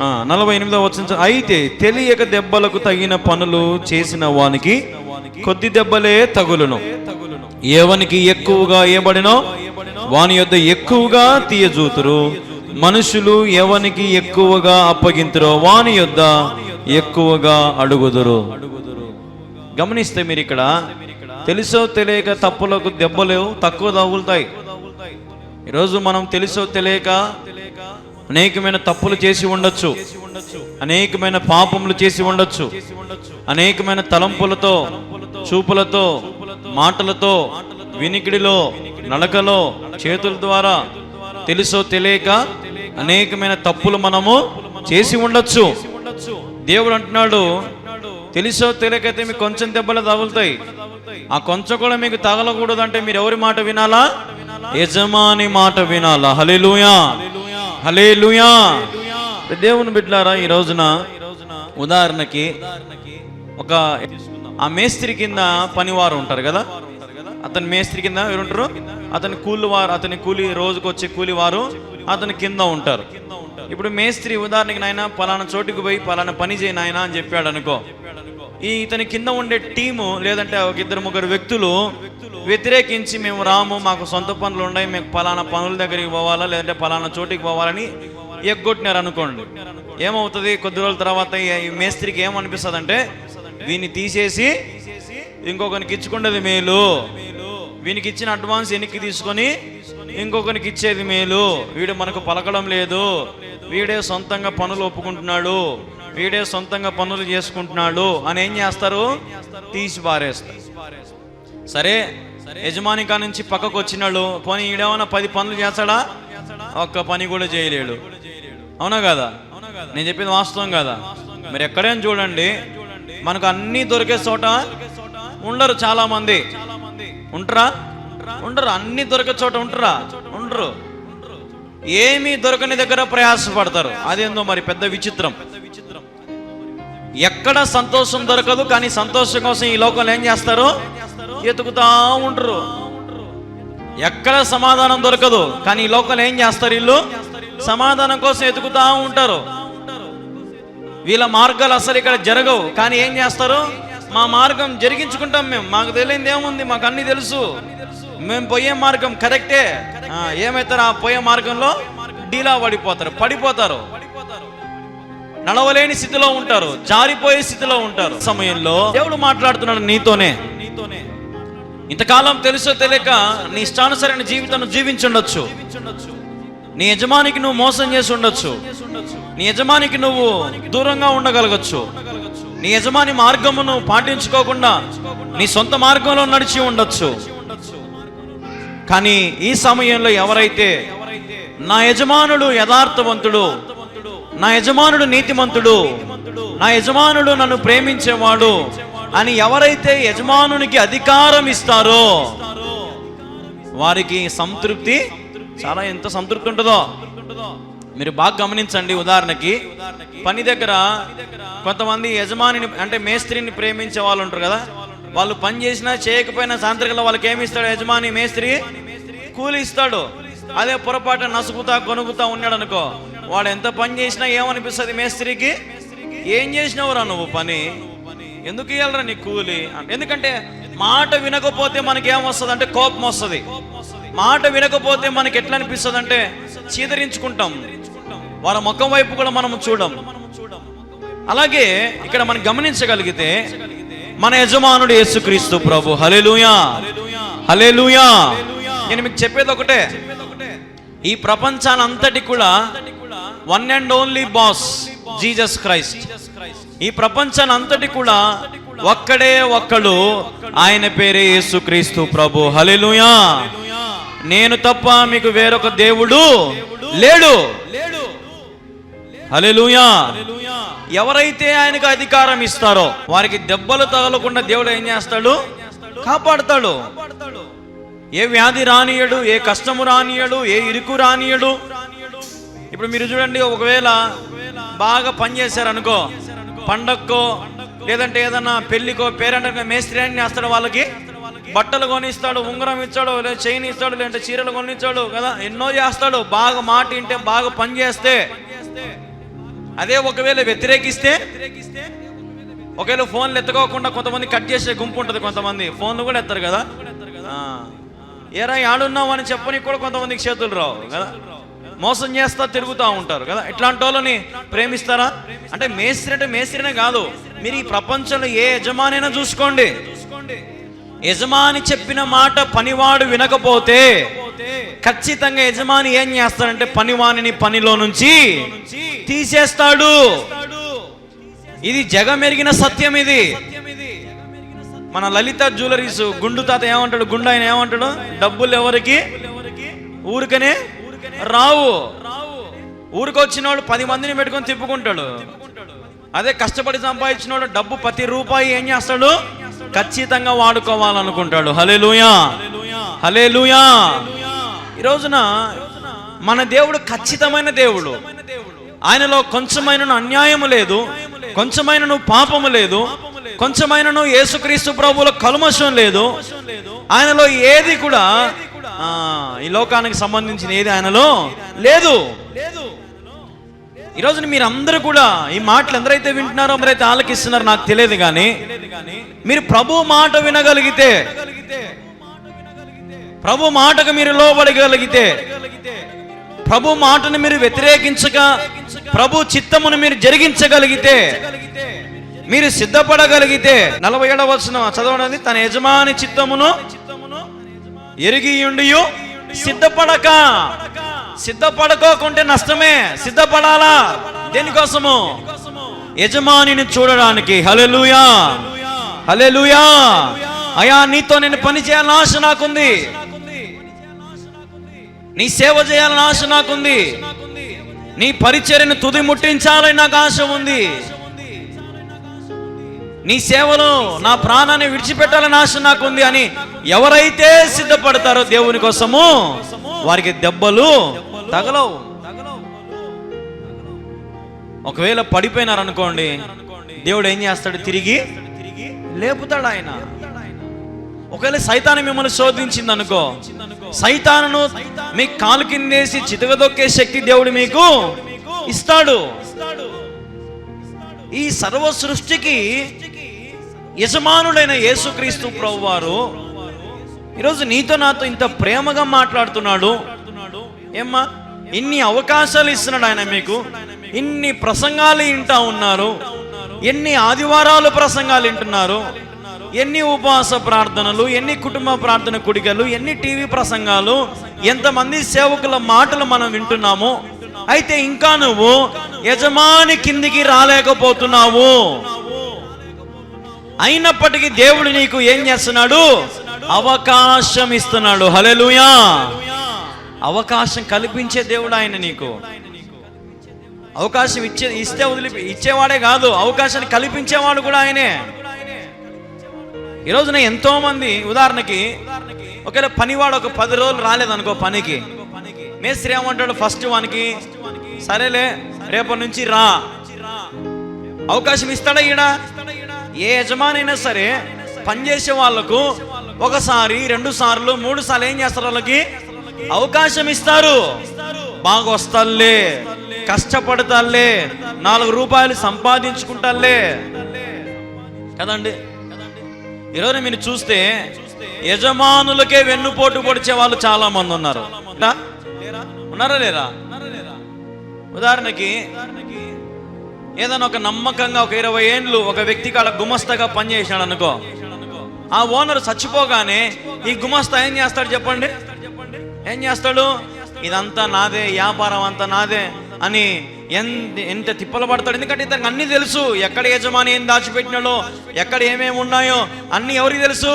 Speaker 1: 48వ వచనం, అయితే తెలియక దెబ్బలకు తగిన పనులు చేసిన వానికి కొద్ది దెబ్బలే తగులును. ఎవనికి ఎక్కువగా ఇవ్వబడినో వాని యొద్ద ఎక్కువగా తీయజూతురు. మనుషులు ఎవనికి ఎక్కువగా అప్పగింతురో వాని యొద్ద ఎక్కువగా అడుగుదురు. గమనిస్తే మీరు ఇక్కడ తెలుసో తెలియక తప్పులకు దెబ్బలు తక్కువ తగులుతాయి. ఈరోజు మనం తెలుసో తెలియక అనేకమైన తప్పులు చేసి ఉండొచ్చు, అనేకమైన పాపములు చేసి ఉండొచ్చు, అనేకమైన తలంపులతో, చూపులతో, మాటలతో, వినికిడిలో, నడకలో, చేతుల ద్వారా తెలుసో తెలియక అనేకమైన తప్పులు మనము చేసి ఉండొచ్చు. దేవుడు అంటున్నాడు, తెలుసో తెలియకైతే మీకు కొంచెం దెబ్బలు తగులుతాయి. ఆ కొంచెం కూడా మీకు తగలకూడదంటే మీరు ఎవరి మాట వినాలా? యజమాని మాట వినాలా. హల్లెలూయా, హల్లెలూయా. దేవుని బిడ్డలారా, ఈ రోజున ఉదాహరణకి ఆ మేస్త్రి కింద పనివారు ఉంటారు కదా, అతని మేస్త్రి కింద ఎవరుంటారు? అతని కూలి రోజుకు వచ్చే కూలి వారు అతని కింద ఉంటారు. ఇప్పుడు మేస్త్రి ఉదాహరణకి నాయన పలానా చోటుకు పోయి పలానా పని చేయి నాయన అని చెప్పాడు అనుకో, ఇతని కింద ఉండే టీము లేదంటే ఒక 2-3 వ్యక్తులు వ్యతిరేకించి మేము రాము, మాకు సొంత పనులు ఉన్నాయి, మేము పలానా పనుల దగ్గరికి పోవాలా లేదంటే పలానా చోటికి పోవాలని ఎగ్గొట్టినారు అనుకోండి. ఏమవుతుంది? కొద్ది రోజుల తర్వాత ఈ మేస్త్రికి ఏమనిపిస్తుంది అంటే, వీని తీసేసి ఇంకొకరికి ఇచ్చుకునేది మేలు, వీనికి ఇచ్చిన అడ్వాన్స్ వెనక్కి తీసుకొని ఇంకొకరికి ఇచ్చేది మేలు, వీడు మనకు పలకడం లేదు, వీడే సొంతంగా పనులు ఒప్పుకుంటున్నాడు, వీడే సొంతంగా పనులు చేసుకుంటున్నాడు అని ఏం చేస్తారు? తీసి పారేస్తారు. సరే, యజమాని కా నుంచి పక్కకు వచ్చినాడు, పోనీ ఈడేమన్నా 10 పనులు చేస్తాడా? ఒక్క పని కూడా చేయలేడు. అవునా కదా? నేను చెప్పింది వాస్తవం కదా? మీరు ఎక్కడైనా చూడండి, మనకు అన్నీ దొరికే చోట ఉండరు. చాలా మంది ఉంటారా? ఉండరు. అన్ని దొరికే చోట ఉంటారా? ఉండరు. ఏమీ దొరకని దగ్గర ప్రయాసపడతారు. అదేందో మరి పెద్ద విచిత్రం. ఎక్కడ సంతోషం దొరకదు, కానీ సంతోషం కోసం ఈ లోకంలో ఏం చేస్తారు? ఎతుకుతా ఉంటారు. ఎక్కడ సమాధానం దొరకదు, కానీ ఈ లోకంలో ఏం చేస్తారు? వీళ్ళు సమాధానం కోసం ఎతుకుతా ఉంటారు. వీళ్ళ మార్గాలు అసలు ఇక్కడ జరగవు, కానీ ఏం చేస్తారు? మా మార్గం జరిగించుకుంటాం మేము, మాకు తెలియదు ఏముంది, మాకు అన్ని తెలుసు, మేము పోయే మార్గం కరెక్టే. ఏమవుతారు? ఆ పోయే మార్గంలో డీలా పడిపోతారు, నడవలేని స్థితిలో ఉంటారు, జారిపోయే స్థితిలో ఉంటారు. సమయంలో దేవుడు మాట్లాడుతున్నాడు నీతోనే. ఇంతకాలం తెలుసో తెలియక నీ ఇష్టానుసరైన జీవితాన్ని జీవించుండొచ్చు, నీ యజమానికి నువ్వు మోసం చేసి ఉండొచ్చు, నీ యజమానికి నువ్వు దూరంగా ఉండగలగచ్చు, నీ యజమాని మార్గమును పాటించుకోకుండా నీ సొంత మార్గంలో నడిచి ఉండొచ్చు. కానీ ఈ సమయంలో ఎవరైతే నా యజమానుడు యథార్థవంతుడు, నా యజమానుడు నీతిమంతుడు, నా యజమానుడు నన్ను ప్రేమించేవాడు అని ఎవరైతే యజమానునికి అధికారం ఇస్తారో వారికి సంతృప్తి ఎంత సంతృప్తి ఉంటుందో మీరు బాగా గమనించండి. ఉదాహరణకి పని దగ్గర కొంతమంది యజమానిని అంటే మేస్త్రిని ప్రేమించే వాళ్ళు ఉంటారు కదా, వాళ్ళు పని చేసినా చేయకపోయినా సాయంత్రికల్లో వాళ్ళకి ఏమి ఇస్తాడు యజమాని? మేస్త్రి కూలి ఇస్తాడు. అదే పొరపాటు నసుకుతా కొనుకుతా ఉన్నాడు అనుకో, వాడు ఎంత పని చేసినా ఏమనిపిస్తుంది మేస్త్రికి? ఏం చేసినావురా నువ్వు పని, ఎందుకు ఇవ్వాలరా నీ కూలి? ఎందుకంటే మాట వినకపోతే మనకి ఏమొస్తుంది అంటే కోపం వస్తుంది. మాట వినకపోతే మనకి ఎట్లా అనిపిస్తుంది అంటే చీదరించుకుంటాం, వాళ్ళ ముఖం వైపు కూడా మనం చూడం. అలాగే ఇక్కడ మనం గమనించగలిగితే మన యజమానుడు యేసుక్రీస్తు ప్రభు. హల్లెలూయా, హల్లెలూయా. నేను మీకు చెప్పేది ఒకటే, ఈ ప్రపంచానంతటి కూడా one and only boss Jesus Christ. ఈ ప్రపంచానంతటి కూడా ఒక్కడే ఒక్కడు, ఆయన పేరే యేసుక్రీస్తు ప్రభు. హల్లెలూయా. నేను తప్ప మీకు వేరొక దేవుడు లేడు. హల్లెలూయా. ఎవరైతే ఆయనకు అధికారం ఇస్తారో వారికి దెబ్బలు తగలకుండా దేవుడు ఏం చేస్తాడు? కాపాడుతాడు. ఏ వ్యాధి రానియడు, ఏ కష్టము రానియడు, ఏ ఇరుకు రానియడు. ఇప్పుడు మీరు చూడండి, ఒకవేళ బాగా పని చేశారనుకో, పండక్కో లేదంటే ఏదన్నా పెళ్లికో పేరంటే మేస్త్రి అని చేస్తాడు, వాళ్ళకి బట్టలు కొనిస్తాడు, ఉంగరం ఇస్తాడు, లేదా చైన్ ఇస్తాడు, లేదంటే చీరలు కొనిస్తాడు కదా, ఎన్నో చేస్తాడు. బాగా మాట వింటే, బాగా పని చేస్తే అదే ఒకవేళ వ్యతిరేకిస్తే, ఒకవేళ ఫోన్లు ఎత్తుకోకుండా కొంతమంది కట్ చేసే గుంపు ఉంటుంది, కొంతమంది ఫోన్లు కూడా ఎత్తారు కదా. ఏరా ఆడున్నావు అని చెప్పని కూడా కొంతమందికి చేతులు రావు కదా, మోసం చేస్తా తిరుగుతూ ఉంటారు కదా. ఇట్లాంటి వాళ్ళని ప్రేమిస్తారా? అంటే మేస్త్రి అంటే మేస్త్రినే కాదు, మీరు ఈ ప్రపంచంలో ఏ యజమానైనా చూసుకోండి, యజమాని చెప్పిన మాట పనివాడు వినకపోతే ఖచ్చితంగా యజమాని ఏం చేస్తాడంటే పనివాణిని పనిలో నుంచి తీసేస్తాడు. ఇది జగమెరిగిన సత్యం. ఇది మన లలిత జ్యువెలరీస్ గుండు తాత ఏమంటాడు, గుండు ఆయన ఏమంటాడు, డబ్బులు ఎవరికి ఊరికనే రావు, ఊరికొచ్చిన వాడు 10 మందిని పెట్టుకొని తిప్పుకుంటాడు. అదే కష్టపడి సంపాదించిన వాడు డబ్బు ప్రతి రూపాయి ఏం చేస్తాడు, ఖచ్చితంగా వాడుకోవాలనుకుంటాడు. హల్లెలూయా, హల్లెలూయా. ఈ రోజున మన దేవుడు ఖచ్చితమైన దేవుడు. ఆయనలో కొంచెమైనను అన్యాయము లేదు, కొంచెమైనను పాపము లేదు, కొంచెమైనను యేసుక్రీస్తు ప్రభువులో కల్మషం లేదు. ఆయనలో ఏది కూడా ఈ లోకానికి సంబంధించిన ఏది ఆయనలో లేదు. ఈరోజు మీరు అందరూ కూడా ఈ మాటలు ఎందరైతే వింటున్నారో, ఎందరైతే ఆలకిస్తున్నారో నాకు తెలియదు, కానీ మీరు ప్రభు మాట వినగలిగితే, ప్రభు మాటకు మీరు లోబడగలిగితే, ప్రభు మాటను మీరు వ్యతిరేకించక ప్రభు చిత్తమును మీరు జరిగించగలిగితే, మీరు సిద్ధపడగలిగితే, 47వ వచనం చదవడానికి, తన యజమాని చిత్తమును ఎరిగియుండియు సిద్ధపడకోకుంటే నష్టమే. సిద్ధపడాలా? దేనికోసము? యజమానిని చూడడానికి. హల్లెలూయా, హల్లెలూయా. అయ్యా, నీతో నేను పని చేయాలని ఆశ నాకుంది, నీ సేవ చేయాలని ఆశ నాకుంది, నీ పరిచర్యను తుది ముట్టించాలని నాకు ఆశ ఉంది, నీ సేవలో నా ప్రాణాన్ని విడిచిపెట్టాలని ఆశ నాకుంది అని ఎవరైతే సిద్ధపడతారో దేవుని కోసము, వారికి దెబ్బలు తగలవు. ఒకవేళ పడిపోయినారనుకోండి, దేవుడు ఏం చేస్తాడు, తిరిగి లేపుతాడు ఆయన. ఒకవేళ సైతాను మిమ్మల్ని శోధించింది అనుకో, సైతానును మీ కాలు కిందేసి చితగదొక్కే శక్తి దేవుడు మీకు ఇస్తాడు. ఈ సర్వ సృష్టికి యజమానుడైన యేసుక్రీస్తు ప్రభువారు ఈరోజు నీతో నాతో ఇంత ప్రేమగా మాట్లాడుతున్నాడు. ఏమ్మా, ఇన్ని అవకాశాలు ఇస్తున్నాడు ఆయన మీకు, ఇన్ని ప్రసంగాలు వింటా ఉన్నారు, ఎన్ని ఆదివారాలు ప్రసంగాలు వింటున్నారు, ఎన్ని ఉపవాస ప్రార్థనలు, ఎన్ని కుటుంబ ప్రార్థన కుడికలు, ఎన్ని టీవీ ప్రసంగాలు, ఎంతమంది సేవకుల మాటలు మనం వింటున్నాము. అయితే ఇంకా నువ్వు యజమాని కిందికి రాలేకపోతున్నావు. అయినప్పటికీ దేవుడు నీకు ఏం చేస్తున్నాడు, అవకాశం ఇస్తున్నాడు. హల్లెలూయా. అవకాశం కల్పించే దేవుడు ఆయన. నీకు అవకాశం ఇస్తే ఇచ్చేవాడే కాదు, అవకాశాన్ని కల్పించేవాడు కూడా ఆయనే. ఈ రోజున ఎంతో మంది, ఉదాహరణకి ఒకవేళ పనివాడు ఒక 10 రోజులు రాలేదనుకో పనికి, మేస్త్రి ఏమంటాడు ఫస్ట్ వానికి, సరేలే రేపటి నుంచి రా. అవకాశం ఇస్తాడా ఈడ? ఏ యజమానైనా సరే పనిచేసే వాళ్ళకు ఒకసారి, 2 సార్లు, 3 సార్లు ఏం చేస్తారు, వాళ్ళకి అవకాశం ఇస్తారు. బాగా వస్తాలే, కష్టపడతాలే, 4 రూపాయలు సంపాదించుకుంటాలే కదండి. ఈరోజు మీరు చూస్తే యజమానులకే వెన్నుపోటు పొడిచే వాళ్ళు చాలా మంది ఉన్నారు. ఉన్నారా లేరా? ఉదాహరణకి ఏదైనా ఒక నమ్మకంగా ఒక 20 ఏండ్లు ఒక వ్యక్తికి అలా గుమస్తాగా పనిచేసాడు అనుకో, ఆ ఓనర్ చచ్చిపోగానే ఈ గుమస్తా ఏం చేస్తాడు చెప్పండి? ఏం చేస్తాడు? ఇదంతా నాదే, వ్యాపారం అంతా నాదే అని ఎంత తిప్పలు పడతాడు. ఎందుకంటే ఇతనికి అన్ని తెలుసు, ఎక్కడ యజమాని ఏం దాచిపెట్టినాడో, ఎక్కడ ఏమేమి ఉన్నాయో అన్ని ఎవరికి తెలుసు?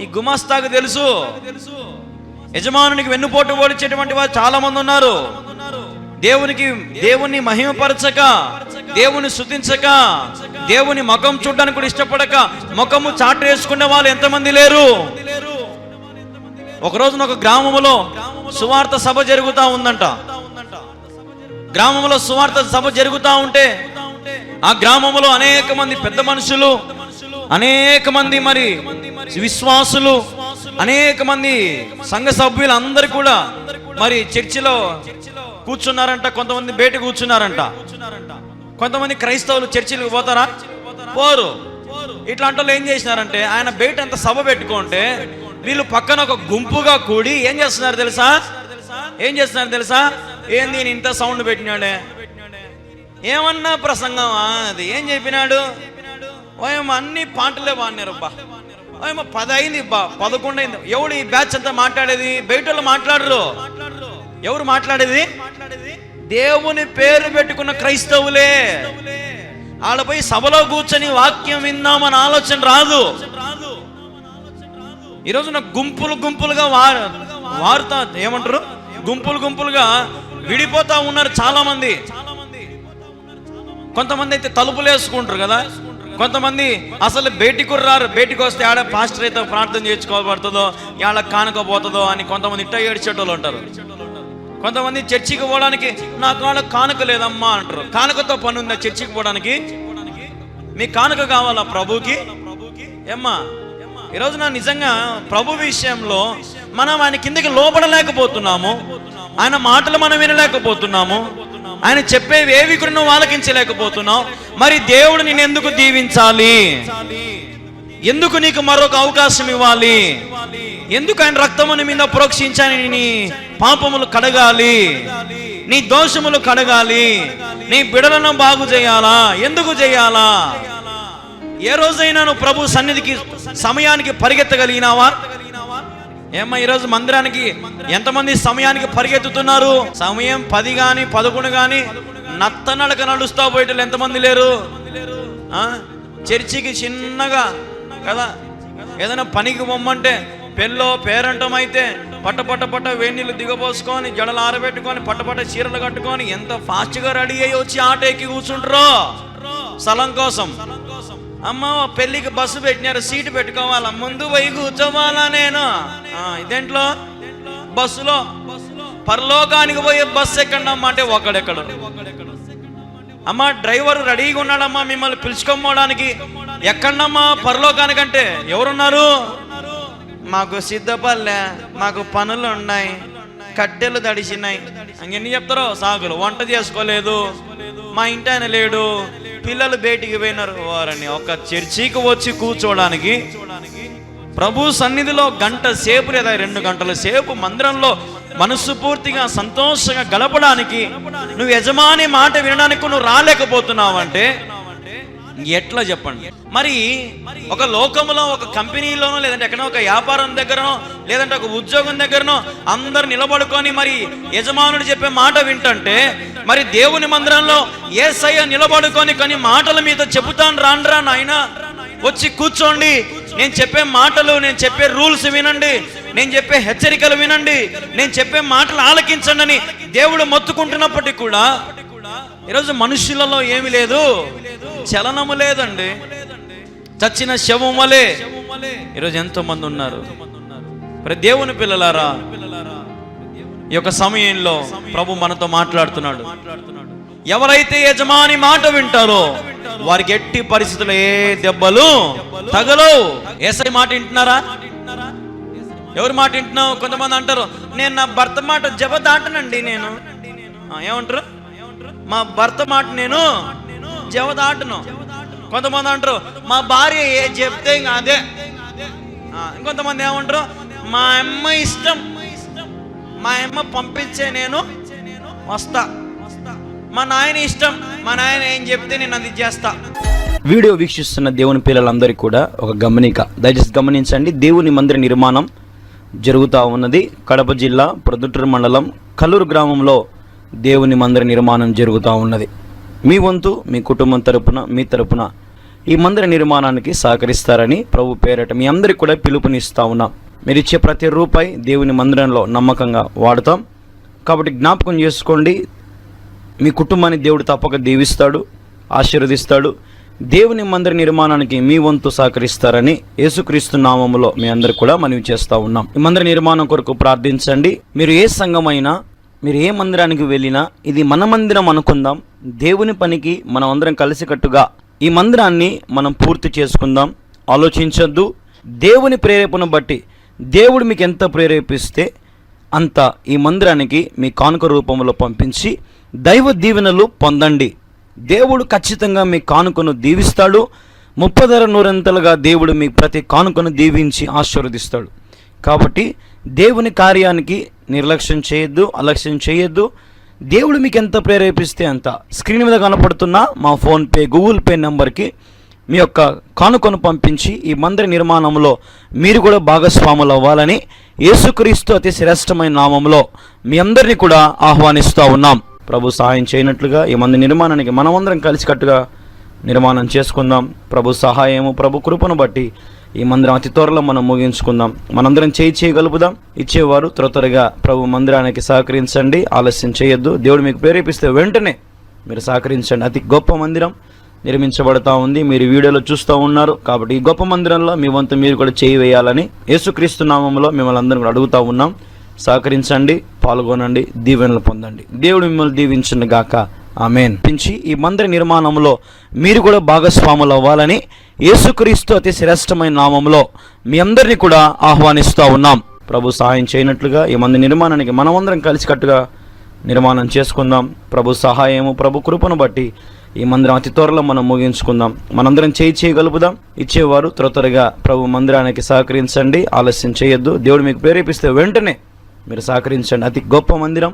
Speaker 1: ఈ గుమస్తాకు తెలుసు. యజమానునికి వెన్నుపోటు ఓడించేటువంటి వారు చాలా మంది ఉన్నారు. దేవుని మహిమపరచక, దేవుని స్తుతించక, దేవుని ముఖం చూడడానికి కూడా ఇష్టపడక ముఖము చాటు వేసుకునే వాళ్ళు ఎంతమంది లేరు? ఒక రోజున ఒక గ్రామంలో సువార్త సభ జరుగుతూ ఉందంట. గ్రామంలో సువార్త సభ జరుగుతూ ఉంటే ఆ గ్రామంలో అనేక మంది పెద్ద మనుషులు, అనేక మంది మరి విశ్వాసులు, అనేక మంది సంఘ సభ్యులు అందరూ కూడా మరి చర్చిలో కూర్చున్నారంట, కొంతమంది బయట కూర్చున్నారంట. కొంతమంది క్రైస్తవులు చర్చిలకు పోతారా? పోరు. ఇట్లాంటి వాళ్ళు ఏం చేసినారంటే, ఆయన బయట అంత సభ పెట్టుకుంటే వీళ్ళు పక్కన ఒక గుంపుగా కూడి ఏం చేస్తున్నారు తెలుసా? ఏంది నేను ఇంత సౌండ్ పెట్టినాడే, ఏమన్నా ప్రసంగమా అది? ఏం చెప్పినాడు? ఓయమ్మ అన్ని పాటలే పాడినారు బా. ఓయమ్మ 10 అయింది బా, 11 అయింది. ఎవడు ఈ బ్యాచ్ అంతా మాట్లాడేది? బయట వాళ్ళు మాట్లాడరు. ఎవరు మాట్లాడేది? దేవుని పేరు పెట్టుకున్న క్రైస్తవులే. వాళ్ళపై సభలో కూర్చొని వాక్యం విందామని ఆలోచన రాదు. ఈరోజు నాకు గుంపులుగా వారుతా ఏమంటారు, గుంపులుగా విడిపోతా ఉన్నారు చాలా మంది. కొంతమంది అయితే తలుపులు వేసుకుంటారు కదా, కొంతమంది అసలు బయటికి రారు. బయటికి వస్తే ఆడ పాస్టర్ అయితే ప్రార్థన చేసుకోబడుతుందో, ఆడ కానుకపోతుందో అని కొంతమంది ఇట్ట ఏడ్చేటోళ్ళు ఉంటారు. కొంతమంది చర్చికి పోవడానికి నాకు ఆడ కానుక లేదమ్మా అంటారు. కానుకతో పని ఉందా చర్చికి పోవడానికి? మీ కానుక కావాలా ప్రభుకి? ఏమ్మా, ఈరోజు నా నిజంగా ప్రభు విషయంలో మనం ఆయన కిందకి లోపడలేకపోతున్నాము. ఆయన మాటలు మనం వినలేకపోతున్నాము. ఆయన చెప్పేవి ఏవి కూడా నువ్వు ఆలకించలేకపోతున్నావు. మరి దేవుడు నేను ఎందుకు దీవించాలి? ఎందుకు నీకు మరొక అవకాశం ఇవ్వాలి? ఎందుకు ఆయన రక్తముని మీద ప్రోక్షించాని నీ పాపములు కడగాలి, నీ దోషములు కడగాలి, నీ బిడలను బాగు చేయాలా? ఎందుకు చేయాలా? ఏ రోజైనా నువ్వు ప్రభు సన్నిధికి సమయానికి పరిగెత్తగలిగినావా? ఏమ్మా, ఈరోజు మందిరానికి ఎంతమంది సమయానికి పరిగెత్తుతున్నారు? సమయం 10 గాని 11 గాని నత్తనడక నడుస్తా పోయేటోళ్ళు ఎంతమంది లేరు? చర్చికి చిన్నగా కదా ఏదైనా పనికి పొమ్మంటే పెళ్ళో పేరంటం అయితే పట్ట వేణీళ్ళు దిగబోసుకొని జడలు ఆరబెట్టుకొని పట్ట చీరలు కట్టుకొని ఎంత ఫాస్ట్గా రెడీ అయ్యి వచ్చి ఆటో ఎక్కి కూర్చుంటారో స్థలం కోసం. అమ్మ పెళ్ళికి బస్సు పెట్టినారు, సీటు పెట్టుకోవాలా, ముందు పోయి కూర్చోవాలా? నేను ఇదేంట్లో బస్సులో పరలోకానికి పోయే బస్సు ఎక్కండి అమ్మ అంటే ఒకడెక్కడు. అమ్మ డ్రైవర్ రెడీగా ఉన్నాడమ్మా మిమ్మల్ని పిలుచుకోవడానికి, ఎక్కడమ్మా పరలోకానికంటే ఎవరున్నారు? మాకు సిద్ధపల్లె, మాకు పనులు ఉన్నాయి, కట్టెలు తడిసినాయి, ఎన్ని చెప్తారో సాగులు, వంట చేసుకోలేదు, మా ఇంటి ఆయన లేడు, పిల్లలు బయటికి పోయినారు. వారని ఒక చర్చికి వచ్చి కూర్చోడానికి ప్రభు సన్నిధిలో గంట సేపు లేదా 2 గంటల సేపు మందిరంలో మనస్సు పూర్తిగా సంతోషంగా గడపడానికి నువ్వు యజమాని మాట వినడానికి నువ్వు రాలేకపోతున్నావంటే ఎట్లా చెప్పండి? మరి ఒక లోకంలో ఒక కంపెనీలోనో లేదంటే ఎక్కడో ఒక వ్యాపారం దగ్గరనో లేదంటే ఒక ఉద్యోగం దగ్గరనో అందరు నిలబడుకొని మరి యజమానుడు చెప్పే మాట వింటుంటే, మరి దేవుని మందిరంలో యేసయ్య నిలబడుకొని కొన్ని మాటల మీద చెబుతాను రాండ్రా నాయన, వచ్చి కూర్చోండి, నేను చెప్పే మాటలు, నేను చెప్పే రూల్స్ వినండి, నేను చెప్పే హెచ్చరికలు వినండి, నేను చెప్పే మాటలు ఆలకించండి అని దేవుడు మొత్తుకుంటున్నప్పటికీ కూడా ఈరోజు మనుషులలో ఏమి లేదు, చలనము లేదండి. చచ్చిన శవములే ఈరోజు ఎంతో మంది ఉన్నారు. మరి దేవుని పిల్లలారా, ఈ యొక్క సమయంలో ప్రభు మనతో మాట్లాడుతున్నాడు. ఎవరైతే యజమాని మాట వింటారో వారికి ఎట్టి పరిస్థితుల్లో ఏ దెబ్బలు తగలవు. యేసయ్య మాట వింటున్నారా? ఎవరి మాట వింటున్నావు? కొంతమంది అంటారు, నేను నా భర్త మాట జవదాటనండి. నేను ఏమంటారు? మా భర్త మాట నేను జవదాటను. కొంతమంది అంటారు, మా భార్య ఏ చెప్తే ఇంకా అదే. ఇంకొంతమంది ఏమంటారు, మా అమ్మ ఇష్టం, మా అమ్మ పంపించే నేను వస్తా, మా నాయన ఇష్టం, మా నాయన ఏం చెప్తే నేను అది చేస్తా.
Speaker 2: వీడియో వీక్షిస్తున్న దేవుని పిల్లలందరికీ కూడా ఒక గమనిక, దయచేసి గమనించండి. దేవుని మందిర నిర్మాణం జరుగుతూ ఉన్నది. కడప జిల్లా ప్రొద్దుటూరు మండలం కల్లూరు గ్రామంలో దేవుని మందిర నిర్మాణం జరుగుతూ ఉన్నది. మీ వంతు మీ కుటుంబం తరపున, మీ తరపున ఈ మందిర నిర్మాణానికి సహకరిస్తారని ప్రభు పేరట మీ అందరికీ కూడా పిలుపునిస్తూ ఉన్నాం. మీరు ఇచ్చే ప్రతి రూపాయి దేవుని మందిరంలో నమ్మకంగా వాడతాం. కాబట్టి జ్ఞాపకం చేసుకోండి, మీ కుటుంబాన్ని దేవుడు తప్పక దీవిస్తాడు, ఆశీర్వదిస్తాడు. దేవుని మందిర నిర్మాణానికి మీ వంతు సహకరిస్తారని యేసుక్రీస్తు నామములో మీ అందరు కూడా మనవి చేస్తూ ఉన్నాం. ఈ మందిర నిర్మాణం కొరకు ప్రార్థించండి. మీరు ఏ సంఘమైనా, మీరు ఏ మందిరానికి వెళ్ళినా ఇది మన మందిరం అనుకుందాం. దేవుని పనికి మనం అందరం కలిసికట్టుగా ఈ మందిరాన్ని మనం పూర్తి చేసుకుందాం. ఆలోచించొద్దు. దేవుని ప్రేరేపణ బట్టి దేవుడు మీకు ఎంత ప్రేరేపిస్తే అంత ఈ మందిరానికి మీ కానుక రూపంలో పంపించి దైవ దీవెనలు పొందండి. దేవుడు ఖచ్చితంగా మీ కానుకను దీవిస్తాడు. 30 నూరంతలుగా దేవుడు మీ ప్రతి కానుకను దీవించి ఆశీర్వదిస్తాడు. కాబట్టి దేవుని కార్యానికి నిర్లక్ష్యం చేయొద్దు, అలక్ష్యం చేయొద్దు. దేవుడు మీకు ఎంత ప్రేరేపిస్తే అంత స్క్రీన్ మీద కనపడుతున్న మా ఫోన్పే, గూగుల్ పే నెంబర్కి మీ యొక్క కానుకను పంపించి ఈ మందిర నిర్మాణంలో మీరు కూడా భాగస్వాములు అవ్వాలని యేసుక్రీస్తు అతి శ్రేష్టమైన నామంలో మీ అందరినీ కూడా ఆహ్వానిస్తూ ఉన్నాం. ప్రభు సహాయం చేయనట్లుగా ఈ మందిర నిర్మాణానికి మనమందరం కలిసికట్టుగా నిర్మాణం చేసుకుందాం. ప్రభు సహాయము, ప్రభు కృపను బట్టి ఈ మందిరం అతి త్వరలో మనం ముగించుకుందాం. మనందరం చేయగలుపుదాం. ఇచ్చేవారు త్వరగా ప్రభు మందిరానికి సహకరించండి, ఆలస్యం చేయొద్దు. దేవుడు మీకు ప్రేరేపిస్తే వెంటనే మీరు సహకరించండి. అతి గొప్ప మందిరం నిర్మించబడతా ఉంది, మీరు వీడియోలో చూస్తూ ఉన్నారు. కాబట్టి ఈ గొప్ప మందిరంలో మీ వంతు మీరు కూడా చేయి వేయాలని యేసుక్రీస్తు నామంలో మిమ్మల్ని అందరం కూడా అడుగుతూ ఉన్నాం. సహకరించండి, పాల్గొనండి, దీవెనలు పొందండి. దేవుడు మిమ్మల్ని దీవించును గాక. ఆమేన్. ఈ మందిర నిర్మాణంలో మీరు కూడా భాగస్వాములు అవ్వాలని యేసుక్రీస్తు అతి శ్రేష్టమైన నామంలో మీ అందరినీ కూడా ఆహ్వానిస్తూ ఉన్నాం. ప్రభు సహాయం చేయనట్లుగా ఈ మందిర నిర్మాణానికి మనమందరం కలిసికట్టుగా నిర్మాణం చేసుకుందాం. ప్రభు సహాయము, ప్రభు కృపను బట్టి ఈ మందిరం అతి త్వరలో మనం ముగించుకుందాం. మనందరం చేయగలుపుదాం. ఇచ్చేవారు త్వరగా ప్రభు మందిరానికి సహకరించండి, ఆలస్యం చేయొద్దు. దేవుడు మీకు ప్రేరేపిస్తే వెంటనే మీరు సహకరించండి. అతి గొప్ప మందిరం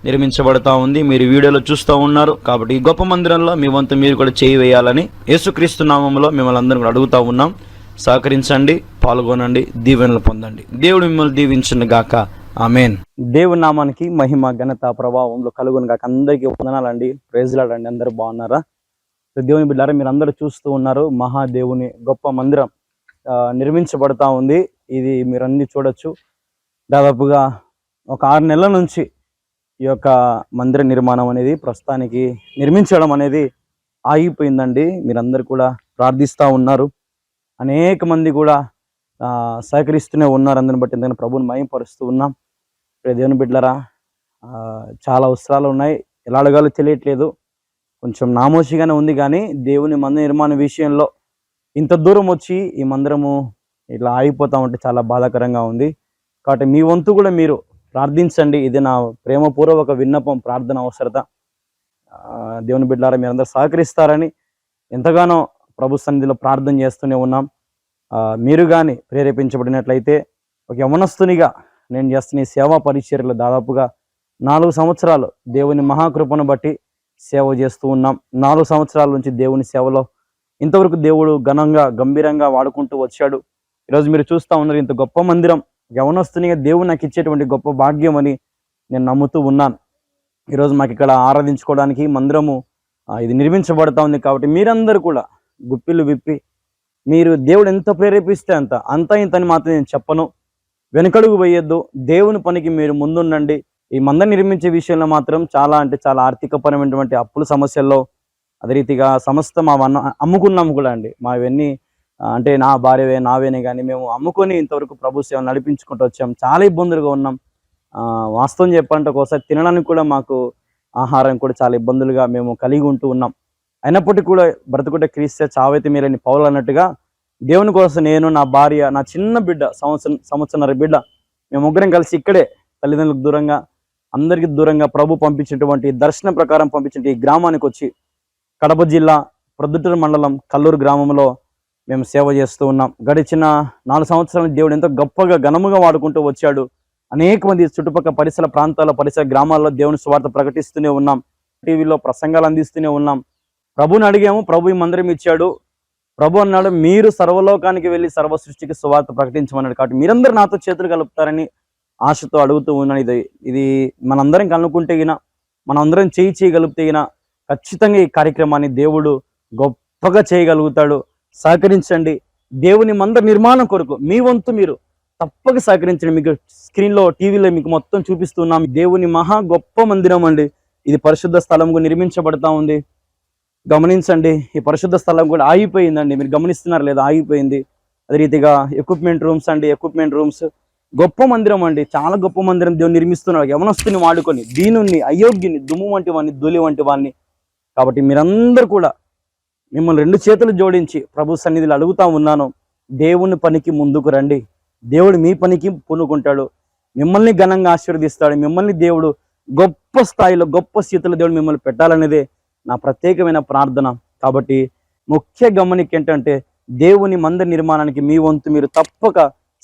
Speaker 2: నిర్మించబడతా ఉంది, మీరు వీడియోలో చూస్తూ ఉన్నారు. కాబట్టి ఈ గొప్ప మందిరంలో మీ వంతు మీరు కూడా చేయి వేయాలని యేసుక్రీస్తు నామంలో మిమ్మల్ని అందరం కూడా అడుగుతూ ఉన్నాం. సహకరించండి, పాల్గొనండి, దీవెనలు పొందండి. దేవుడు మిమ్మల్ని దీవించును గాక. ఆమేన్. దేవుని నామానికి మహిమ, ఘనత, ప్రభావంలో కలుగును గాక. అందరికీ వందనాలండి. ప్రైజ్ లార్డ్ అండి. అందరూ బాగున్నారా? దేవుని బిడ్డలారా, మీరు అందరూ చూస్తూ ఉన్నారు. మహాదేవుని గొప్ప మందిరం నిర్మించబడతా ఉంది. ఇది మీరు అన్ని చూడొచ్చు. దాదాపుగా ఒక 6 నెలల నుంచి ఈ యొక్క మందిర నిర్మాణం అనేది ప్రస్తుతానికి నిర్మించడం అనేది ఆగిపోయిందండి. మీరందరూ కూడా ప్రార్థిస్తూ ఉన్నారు. అనేక మంది కూడా సహకరిస్తూనే ఉన్నారు. అందరిని బట్టి ఎందుకంటే ప్రభువుని మహిమపరుస్తూ ఉన్నాం. దేవుని బిడ్డలారా, చాలా అవసరాలు ఉన్నాయి. ఎలా అడగాలో తెలియట్లేదు. కొంచెం నామోషిగానే ఉంది. కానీ దేవుని మందిర నిర్మాణ విషయంలో ఇంత దూరం వచ్చి ఈ మందిరము ఇట్లా ఆగిపోతా ఉంటే చాలా బాధాకరంగా ఉంది. కాబట్టి మీ వంతు కూడా మీరు ప్రార్థించండి. ఇది నా ప్రేమపూర్వక విన్నపం, ప్రార్థన అవసరత. దేవుని బిడ్డలారా, మీరందరూ సహకరిస్తారని ఎంతగానో ప్రభు సన్నిధిలో ప్రార్థన చేస్తూనే ఉన్నాం. మీరు కానీ ప్రేరేపించబడినట్లయితే ఒక యవనస్తునిగా నేను చేస్తున్న ఈ సేవా పరిచర్యలు దాదాపుగా 4 సంవత్సరాలు దేవుని మహాకృపను బట్టి సేవ చేస్తూ ఉన్నాం. 4 సంవత్సరాల నుంచి దేవుని సేవలో ఇంతవరకు దేవుడు ఘనంగా, గంభీరంగా వాడుకుంటూ వచ్చాడు. ఈరోజు మీరు చూస్తూ ఉన్నారు. ఇంత గొప్ప మందిరం యవనస్తునిగా దేవుడు నాకు ఇచ్చేటువంటి గొప్ప భాగ్యం అని నేను నమ్ముతూ ఉన్నాను. ఈరోజు మాకు ఇక్కడ ఆరాధించుకోవడానికి మందిరము ఇది నిర్మించబడతా ఉంది. కాబట్టి మీరందరూ కూడా గుప్పిళ్ళు విప్పి, మీరు దేవుడు ఎంత ప్రేరేపిస్తే అంత ఇంతని మాత్రం నేను చెప్పను. వెనుకడుగు వేయొద్దు. దేవుని పనికి మీరు ముందుండండి. ఈ మందిరం నిర్మించే విషయంలో మాత్రం చాలా చాలా ఆర్థికపరమైనటువంటి అప్పుల సమస్యల్లో, అదే రీతిగా సమస్తం అమ్ముకున్నాము కూడా అండి. మా ఇవన్నీ అంటే నా భార్యవే, నావేనే, కానీ మేము అమ్ముకొని ఇంతవరకు ప్రభు సేవ నడిపించుకుంటూ వచ్చాం. చాలా ఇబ్బందులుగా ఉన్నాం. వాస్తవం చెప్పాలంటే ఒకసారి తినడానికి కూడా మాకు ఆహారం కూడా చాలా ఇబ్బందులుగా మేము కలిగి ఉంటూ ఉన్నాం. అయినప్పటికీ కూడా బ్రతుకుట క్రీస్తే చావైతే మీరని పౌలు అన్నట్టుగా దేవుని కోసం నేను, నా భార్య, నా చిన్న బిడ్డ, సంవత్సరన్నర బిడ్డ, మేము ముగ్గురం కలిసి ఇక్కడే తల్లిదండ్రులకు దూరంగా, అందరికీ దూరంగా ప్రభు పంపించినటువంటి దర్శనం ప్రకారం పంపించిన ఈ గ్రామానికి వచ్చి కడప జిల్లా ప్రొద్దుటూరు మండలం కల్లూరు గ్రామంలో మేము సేవ చేస్తూ ఉన్నాం. గడిచిన 4 సంవత్సరాలు దేవుడు ఎంతో గొప్పగా, ఘనముగా వాడుకుంటూ వచ్చాడు. అనేక మంది చుట్టుపక్కల పరిసర ప్రాంతాల్లో, పరిసర గ్రామాల్లో దేవుని సువార్త ప్రకటిస్తూనే ఉన్నాం. టీవీలో ప్రసంగాలు అందిస్తూనే ఉన్నాం. ప్రభుని అడిగాము, ప్రభు ఈ మందిరం ఇచ్చాడు. ప్రభు అన్నాడు, మీరు సర్వలోకానికి వెళ్ళి సర్వ సృష్టికి సువార్త ప్రకటించమన్నాడు. కాబట్టి మీరందరూ నాతో చేతులు కలుపుతారని ఆశతో అడుగుతూ ఉన్నాను. ఇది మనందరం కనుక్కుంటే గిన, మనందరం చేయగలిగితే గిన ఖచ్చితంగా ఈ కార్యక్రమాన్ని దేవుడు గొప్పగా చేయగలుగుతాడు. సహకరించండి. దేవుని మందిర నిర్మాణం కొరకు మీ వంతు మీరు తప్పక సహకరించండి. మీకు స్క్రీన్లో, టీవీలో మీకు మొత్తం చూపిస్తున్నాం. దేవుని మహా గొప్ప మందిరం అండి. ఇది పరిశుద్ధ స్థలంగా నిర్మించబడతా ఉంది. గమనించండి. ఈ పరిశుద్ధ స్థలం కూడా ఆగిపోయిందండి. మీరు గమనిస్తున్నారు లేదా? ఆగిపోయింది. అదే రీతిగా ఎక్విప్మెంట్ రూమ్స్ గొప్ప మందిరం అండి. చాలా గొప్ప మందిరం దేవుడు నిర్మిస్తున్నాడు. యవనస్తుని వాడుకొని దీనుని, అయోగ్యుని, దుమ్ము వంటి వాడిని, ధూళి వంటి వాడిని. కాబట్టి మీరందరూ కూడా మిమ్మల్ని 2 చేతులు జోడించి ప్రభు సన్నిధిలో అడుగుతా ఉన్నాను. దేవుని పనికి ముందుకు రండి. దేవుడు మీ పనికి పూనుకుంటాడు. మిమ్మల్ని ఘనంగా ఆశీర్వదిస్తాడు. మిమ్మల్ని దేవుడు గొప్ప స్థాయిలో గొప్ప స్థితిలో దేవుడు మిమ్మల్ని పెట్టాలనేదే నా ప్రత్యేకమైన ప్రార్థన. కాబట్టి ముఖ్య గమనిక ఏంటంటే దేవుని మందిర నిర్మాణానికి మీ వంతు మీరు తప్పక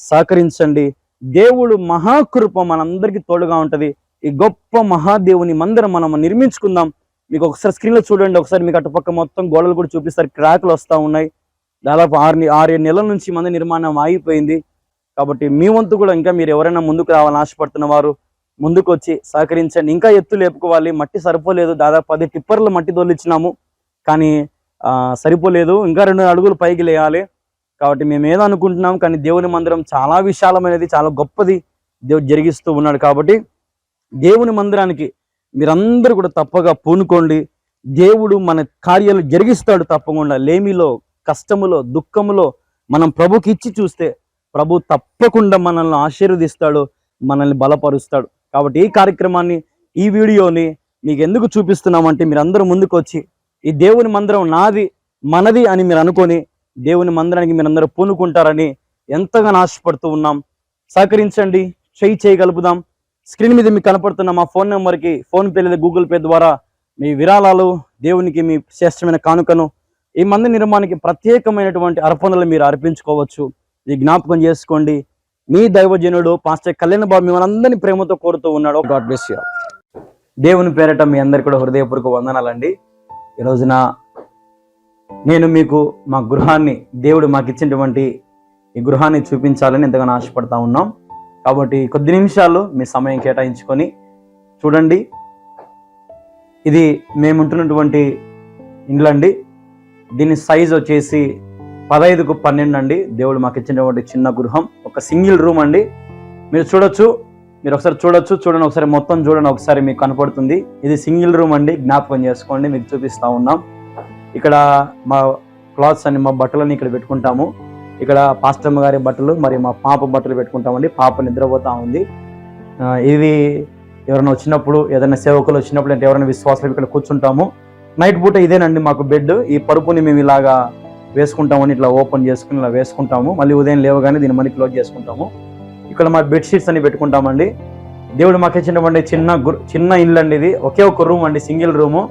Speaker 2: సహకరించండి. దేవుడు మహాకృప మనందరికీ తోడుగా ఉంటది. ఈ గొప్ప మహాదేవుని మందిరం మనం నిర్మించుకుందాం. మీకు ఒకసారి స్క్రీన్లో చూడండి, ఒకసారి మీకు అటుపక్క మొత్తం గోడలు కూడా చూపిస్తారు, క్రాక్లు వస్తూ ఉన్నాయి. దాదాపు 6-7 నెలల నుంచి మందిర నిర్మాణం ఆగిపోయింది. కాబట్టి మీ వంతు కూడా ఇంకా మీరు ఎవరైనా ముందుకు రావాలని ఆశపడుతున్న వారు ముందుకు వచ్చి సహకరించండి. ఇంకా ఎత్తు లేపుకోవాలి, మట్టి సరిపోలేదు. దాదాపు 10 టిప్పర్లు మట్టి దొల్లిచ్చినాము, కానీ సరిపోలేదు. ఇంకా 2 అడుగులు పైకి లేయాలి. కాబట్టి మేము ఏదో అనుకుంటున్నాం, కానీ దేవుని మందిరం చాలా విశాలమైనది, చాలా గొప్పది దేవుడు జరిగిస్తూ ఉన్నాడు. కాబట్టి దేవుని మందిరానికి మీరందరూ కూడా తప్పగా పూనుకోండి. దేవుడు మన కార్యాలు జరిగిస్తాడు తప్పకుండా. లేమిలో, కష్టములో, దుఃఖములో మనం ప్రభుకి ఇచ్చి చూస్తే ప్రభు తప్పకుండా మనల్ని ఆశీర్వదిస్తాడు, మనల్ని బలపరుస్తాడు. కాబట్టి ఈ కార్యక్రమాన్ని, ఈ వీడియోని మీకు ఎందుకు చూపిస్తున్నామంటే మీరందరూ ముందుకు వచ్చి ఈ దేవుని మందిరం నాది, మనది అని మీరు అనుకొని దేవుని మందిరానికి మీరందరూ పూనుకుంటారని ఎంతగానో ఆశపడుతూ ఉన్నాం. సహకరించండి, చేయగలుపుదాం. స్క్రీన్ మీద మీకు కనపడుతున్న మా ఫోన్ నెంబర్కి ఫోన్పే లేదా గూగుల్ పే ద్వారా మీ విరాళాలు, దేవునికి మీ శ్రేష్టమైన కానుకను, ఈ మందిర నిర్మాణానికి ప్రత్యేకమైనటువంటి అర్పణలు మీరు అర్పించుకోవచ్చు. ఇది జ్ఞాపకం చేసుకోండి. మీ దైవజనుడు పాస్టర్ కళ్యాణ్ బాబు మిమ్మల్ని అందరినీ ప్రేమతో కోరుతూ ఉన్నాడు. God bless you. దేవుని పేరట మీ అందరికీ కూడా హృదయపూర్వక వందనాలండి. ఈ రోజున నేను మీకు మా గృహాన్ని, దేవుడు మాకు ఇచ్చినటువంటి ఈ గృహాన్ని చూపించాలని ఎంతగానో ఆశపడతా ఉన్నాం. కాబట్టి కొద్ది నిమిషాలు మీ సమయం కేటాయించుకొని చూడండి. ఇది మేముంటున్నటువంటి ఇండ్లు అండి. దీని సైజ్ వచ్చేసి 15x12 అండి. దేవుడు మాకు ఇచ్చినటువంటి చిన్న గృహం, ఒక సింగిల్ రూమ్ అండి. మీరు చూడొచ్చు, మీరు ఒకసారి చూడండి, ఒకసారి మొత్తం చూడండి, ఒకసారి మీకు కనపడుతుంది. ఇది సింగిల్ రూమ్ అండి, జ్ఞాపకం చేసుకోండి. మీకు చూపిస్తా ఉన్నాం. ఇక్కడ మా క్లాత్స్ అని, మా బట్టలని ఇక్కడ పెట్టుకుంటాము. ఇక్కడ పాస్టమ్మ గారి బట్టలు, మరి మా పాప బట్టలు పెట్టుకుంటామండి. పాప నిద్రపోతా ఉంది. ఇది ఎవరైనా వచ్చినప్పుడు, ఏదైనా సేవకులు వచ్చినప్పుడు, అంటే ఎవరైనా విశ్వాసాలు ఇక్కడ కూర్చుంటాము. నైట్ పూట ఇదేనండి మాకు బెడ్. ఈ పరుపుని మేము ఇలాగా వేసుకుంటామని ఇట్లా ఓపెన్ చేసుకుని ఇలా వేసుకుంటాము. మళ్ళీ ఉదయం లేవగానే దీన్ని మళ్ళీ క్లోజ్ చేసుకుంటాము. ఇక్కడ మా బెడ్షీట్స్ అని పెట్టుకుంటామండి. దేవుడు మాకు ఇచ్చినటువంటి చిన్న ఇల్లు అండి. ఇది ఒకే ఒక రూమ్ అండి, సింగిల్ రూము,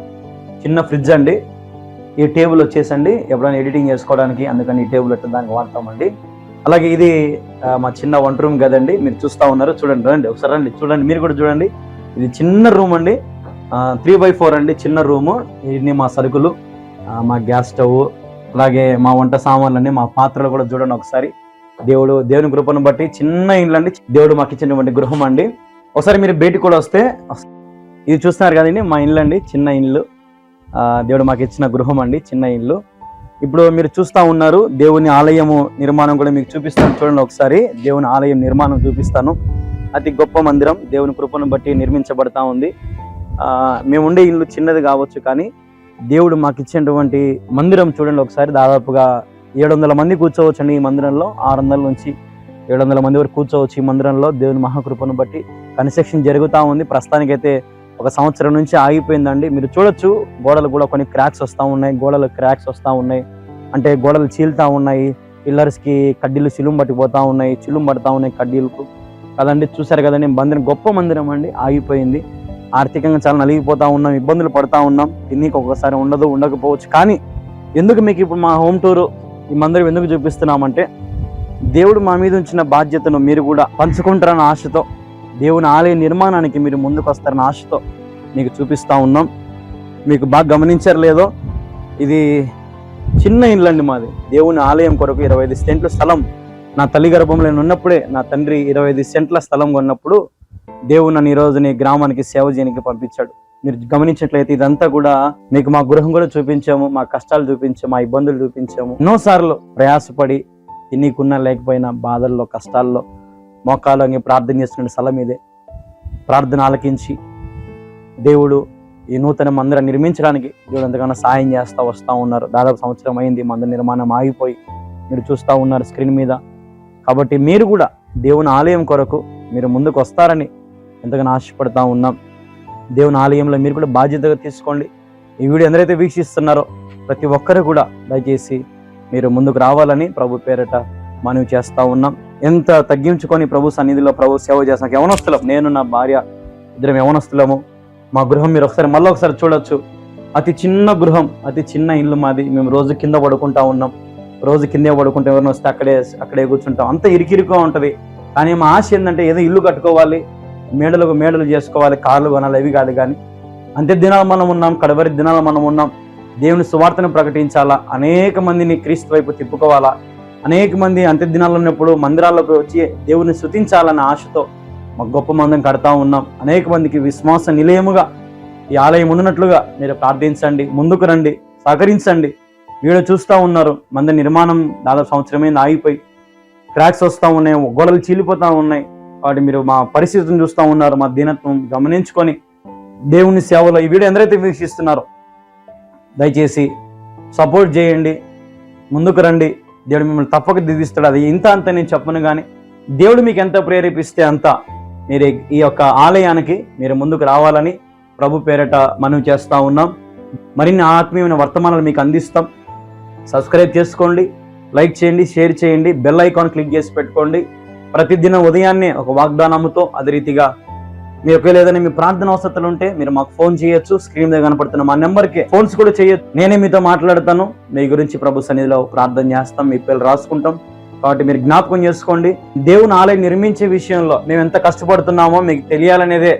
Speaker 2: చిన్న ఫ్రిడ్జ్ అండి. ఈ టేబుల్ వచ్చేసండి ఎప్పుడైనా ఎడిటింగ్ చేసుకోవడానికి, అందుకని ఈ టేబుల్ ఎట్లా దానికి వాడతామండి. అలాగే ఇది మా చిన్న వంట రూమ్ కదండి, మీరు చూస్తూ ఉన్నారు. చూడండి, రండి ఒకసారి రండి, చూడండి, మీరు కూడా చూడండి. ఇది చిన్న రూమ్ అండి, 3x4 అండి, చిన్న రూము. ఇన్ని మా సరుకులు, మా గ్యాస్ స్టవ్, అలాగే మా వంట సామాన్లన్నీ, మా పాత్రలు కూడా చూడండి ఒకసారి. దేవుని కృపను బట్టి చిన్న ఇల్లు అండి, దేవుడు మాకు ఇచ్చినటువంటి గృహం అండి. ఒకసారి మీరు బయటికి కూడా వస్తే, ఇది చూస్తున్నారు కదండి మా ఇల్లు అండి, చిన్న ఇల్లు. దేవుడు మాకు ఇచ్చిన గృహం అండి, చిన్న ఇల్లు. ఇప్పుడు మీరు చూస్తూ ఉన్నారు దేవుని ఆలయము నిర్మాణం కూడా మీకు చూపిస్తాను. చూడండి ఒకసారి, దేవుని ఆలయం నిర్మాణం చూపిస్తాను. అతి గొప్ప మందిరం దేవుని కృపను బట్టి నిర్మించబడతా ఉంది. మేము ఉండే ఇల్లు చిన్నది కావచ్చు, కానీ దేవుడు మాకు ఇచ్చినటువంటి మందిరం చూడండి ఒకసారి. దాదాపుగా 700 మంది కూర్చోవచ్చు అండి ఈ మందిరంలో. 600 నుంచి 700 మంది వరకు కూర్చోవచ్చు ఈ మందిరంలో. దేవుని మహాకృపను బట్టి కన్స్ట్రక్షన్ జరుగుతూ ఉంది. ప్రస్తుతానికైతే 1 సంవత్సరం నుంచి ఆగిపోయిందండి. మీరు చూడొచ్చు, గోడలు కూడా కొన్ని క్రాక్స్ వస్తూ ఉన్నాయి. అంటే గోడలు చీలుతూ ఉన్నాయి. పిల్లర్స్కి కడ్డీలు చిలుం పట్టిపోతూ ఉన్నాయి, చిలుం పడతా ఉన్నాయి కడ్డీలకు కదండి. చూసారు కదండి, మందిరం గొప్ప మందిరం అండి, ఆగిపోయింది. ఆర్థికంగా చాలా నలిగిపోతూ ఉన్నాం, ఇబ్బందులు పడతా ఉన్నాం. తిన్నీకి ఒక్కొక్కసారి ఉండకపోవచ్చు. కానీ ఎందుకు మీకు ఇప్పుడు మా హోమ్ టూరు, ఈ మందిరం ఎందుకు చూపిస్తున్నామంటే, దేవుడు మా మీద ఉంచిన బాధ్యతను మీరు కూడా పంచుకుంటారన్న ఆశతో, దేవుని ఆలయ నిర్మాణానికి మీరు ముందుకు వస్తారన్న ఆశతో మీకు చూపిస్తూ ఉన్నాం. మీకు బాగా గమనించారు లేదో, ఇది చిన్న ఇల్లు అండి మాది. దేవుని ఆలయం కొరకు 25 సెంట్ల స్థలం నా తల్లి గర్భంలో ఉన్నప్పుడే నా తండ్రి 25 సెంట్ల స్థలం కొన్నప్పుడు దేవుడు నన్ను ఈ రోజుని గ్రామానికి సేవ చేయడానికి పంపించాడు. మీరు గమనించినట్లయితే ఇదంతా కూడా మీకు మా గృహం కూడా చూపించాము, మా కష్టాలు చూపించాము, మా ఇబ్బందులు చూపించాము. ఎన్నోసార్లు ప్రయాసపడి తినీకున్నా లేకపోయినా బాధల్లో, కష్టాల్లో మోకాలు ప్రార్థన చేస్తున్న స్థలం ఇదే. ప్రార్థన ఆలకించి దేవుడు ఈ నూతన మందిరం నిర్మించడానికి దేవుడు ఎంతగానో సాయం చేస్తూ వస్తూ ఉన్నారు. దాదాపు సంవత్సరం అయింది మందిర నిర్మాణం ఆగిపోయి, మీరు చూస్తూ ఉన్నారు స్క్రీన్ మీద. కాబట్టి మీరు కూడా దేవుని ఆలయం కొరకు మీరు ముందుకు వస్తారని ఎంతగానో ఆశపడతా ఉన్నాం. దేవుని ఆలయంలో మీరు కూడా బాధ్యతగా తీసుకోండి. ఈ వీడియో ఎందరైతే వీక్షిస్తున్నారో ప్రతి ఒక్కరు కూడా దయచేసి మీరు ముందుకు రావాలని ప్రభు పేరట మనవి చేస్తూ ఉన్నాం. ఎంత తగ్గించుకొని ప్రభు సన్నిధిలో ప్రభు సేవ చేస్తాం. యవనస్తులం, నేను నా భార్య ఇద్దరం యవనస్తులము. మా గృహం మీరు మళ్ళీ ఒకసారి చూడొచ్చు. అతి చిన్న గృహం, అతి చిన్న ఇల్లు మాది. మేము రోజు కింద పడుకుంటా ఉన్నాం. రోజు కిందే పడుకుంటే ఎవరిని వస్తే అక్కడే కూర్చుంటాం. అంత ఇరికిరిగా ఉంటుంది. కానీ మా ఆశ ఏంటంటే ఏదో ఇల్లు కట్టుకోవాలి, మేడలు చేసుకోవాలి, కార్లు కొనాలి, అవి కాదు. కానీ అంత్య దినాలు మనం ఉన్నాం, కడవరి దినాలు మనం ఉన్నాం. దేవుని సువార్తను ప్రకటించాలా, అనేక మందిని క్రీస్తు వైపు తిప్పుకోవాలా, అనేక మంది అంత్య దినాలు ఉన్నప్పుడు మందిరాల్లోకి వచ్చి దేవుని స్తుతించాలన్న ఆశతో మా గొప్ప మందిని కడతా ఉన్నాం. అనేక మందికి విశ్వాస నిలయముగా ఈ ఆలయం ఉన్నట్లుగా మీరు ప్రార్థించండి, ముందుకు రండి, సహకరించండి. వీడియో చూస్తూ ఉన్నారు, మందిర నిర్మాణం దాదాపు సంవత్సరమైంది ఆగిపోయి క్రాక్స్ వస్తూ ఉన్నాయి, గోడలు చీలిపోతూ ఉన్నాయి. కాబట్టి మీరు మా పరిస్థితిని చూస్తూ ఉన్నారు. మా దీనత్వం గమనించుకొని దేవుని సేవలో ఈ వీడియో ఎందరైతే వీక్షిస్తున్నారో దయచేసి సపోర్ట్ చేయండి, ముందుకు రండి. దేవుడు మిమ్మల్ని తప్పక దిద్దిస్తాడు. అది ఇంత అంత నేను చెప్పను, కానీ దేవుడు మీకు ఎంత ప్రేరేపిస్తే అంత మీరు ఈ యొక్క ఆలయానికి మీరు ముందుకు రావాలని ప్రభు పేరట మనవి చేస్తూ ఉన్నాం. మరిన్ని ఆత్మీయమైన వర్తమానాలు మీకు అందిస్తాం. సబ్స్క్రైబ్ చేసుకోండి, లైక్ చేయండి, షేర్ చేయండి, బెల్ ఐకాన్ క్లిక్ చేసి పెట్టుకోండి. ప్రతిదినం ఉదయాన్నే ఒక వాగ్దానముతో అదే రీతిగా మీరు ఒకవేళ ఏదైనా మీ ప్రార్థన అవసరాలు ఉంటే మీరు మాకు ఫోన్ చేయొచ్చు. స్క్రీన్ మీద కనపడుతున్న మా నెంబర్కి ఫోన్స్ కూడా చేయొచ్చు. నేనే మీతో మాట్లాడతాను. మీ గురించి ప్రభు సన్నిధిలో ప్రార్థన చేస్తాం, మీ పేర్లు రాసుకుంటాం. కాబట్టి మీరు జ్ఞాపకం చేసుకోండి, దేవుని ఆలయం నిర్మించే విషయంలో మేము ఎంత కష్టపడుతున్నామో మీకు తెలియాలనేదే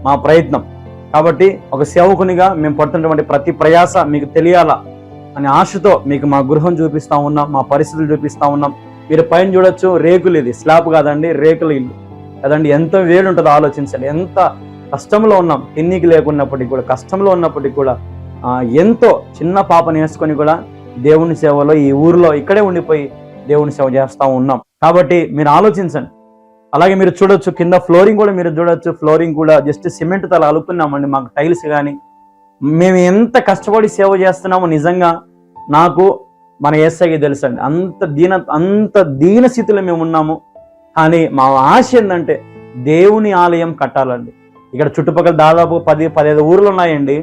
Speaker 2: మా ప్రయత్నం. కాబట్టి ఒక సేవకునిగా మేము పడుతున్నటువంటి ప్రతి ప్రయాస మీకు తెలియాలా అనే ఆశతో మీకు మా గృహం చూపిస్తా ఉన్నాం, మా పరిస్థితులు చూపిస్తా ఉన్నాం. మీరు పైన చూడొచ్చు, రేకులు, ఇది స్లాబ్ కాదండి, రేకుల ఇల్లు కదండి. ఎంత వేడి ఉంటుందో ఆలోచించండి. ఎంత కష్టంలో ఉన్నాం, తిన్నికి లేకున్నప్పటికీ కూడా, కష్టంలో ఉన్నప్పటికీ కూడా ఎంతో చిన్న పాపని వేసుకొని కూడా దేవుని సేవలో ఈ ఊరిలో ఇక్కడే ఉండిపోయి దేవుని సేవ చేస్తూ ఉన్నాం. కాబట్టి మీరు ఆలోచించండి. అలాగే మీరు చూడొచ్చు, కింద ఫ్లోరింగ్ కూడా మీరు చూడొచ్చు. ఫ్లోరింగ్ కూడా జస్ట్ సిమెంట్ తల అలుపున్నామండి, మాకు టైల్స్ కానీ. మేము ఎంత కష్టపడి సేవ చేస్తున్నామో నిజంగా నాకు మన యేసయ్యకి తెలుసండి. అంత దీన స్థితిలో మేము ఉన్నాము. కానీ మా ఆశ ఏంటంటే దేవుని ఆలయం కట్టాలండి. ఇక్కడ చుట్టుపక్కల దాదాపు 10-15 ఊర్లు ఉన్నాయండి.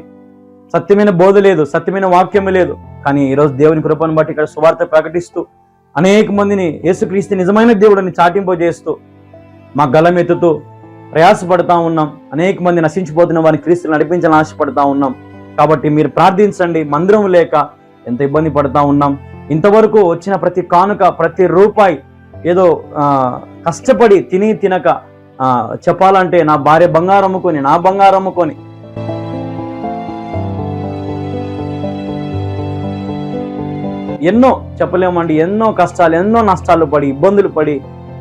Speaker 2: సత్యమైన బోధ లేదు, సత్యమైన వాక్యము లేదు. కానీ ఈరోజు దేవుని కృపను బట్టి ఇక్కడ సువార్త ప్రకటిస్తూ అనేక మందిని యేసుక్రీస్తు నిజమైన దేవుడిని చాటింపజేస్తూ మా గలం ఎత్తుతూ ప్రయాసపడతా ఉన్నాం. అనేక మంది నశించిపోతున్న వారిని క్రీస్తుని నడిపించాలని ఆశపడతా ఉన్నాం. కాబట్టి మీరు ప్రార్థించండి. మందిరం లేక ఎంత ఇబ్బంది పడతా ఉన్నాం. ఇంతవరకు వచ్చిన ప్రతి కానుక, ప్రతి రూపాయి ఏదో కష్టపడి తినక చెప్పాలంటే నా భార్య బంగారం అమ్ముకొని, నా బంగారం అమ్ముకొని ఎన్నో చెప్పలేమండి, ఎన్నో కష్టాలు, ఎన్నో నష్టాలు పడి, ఇబ్బందులు పడి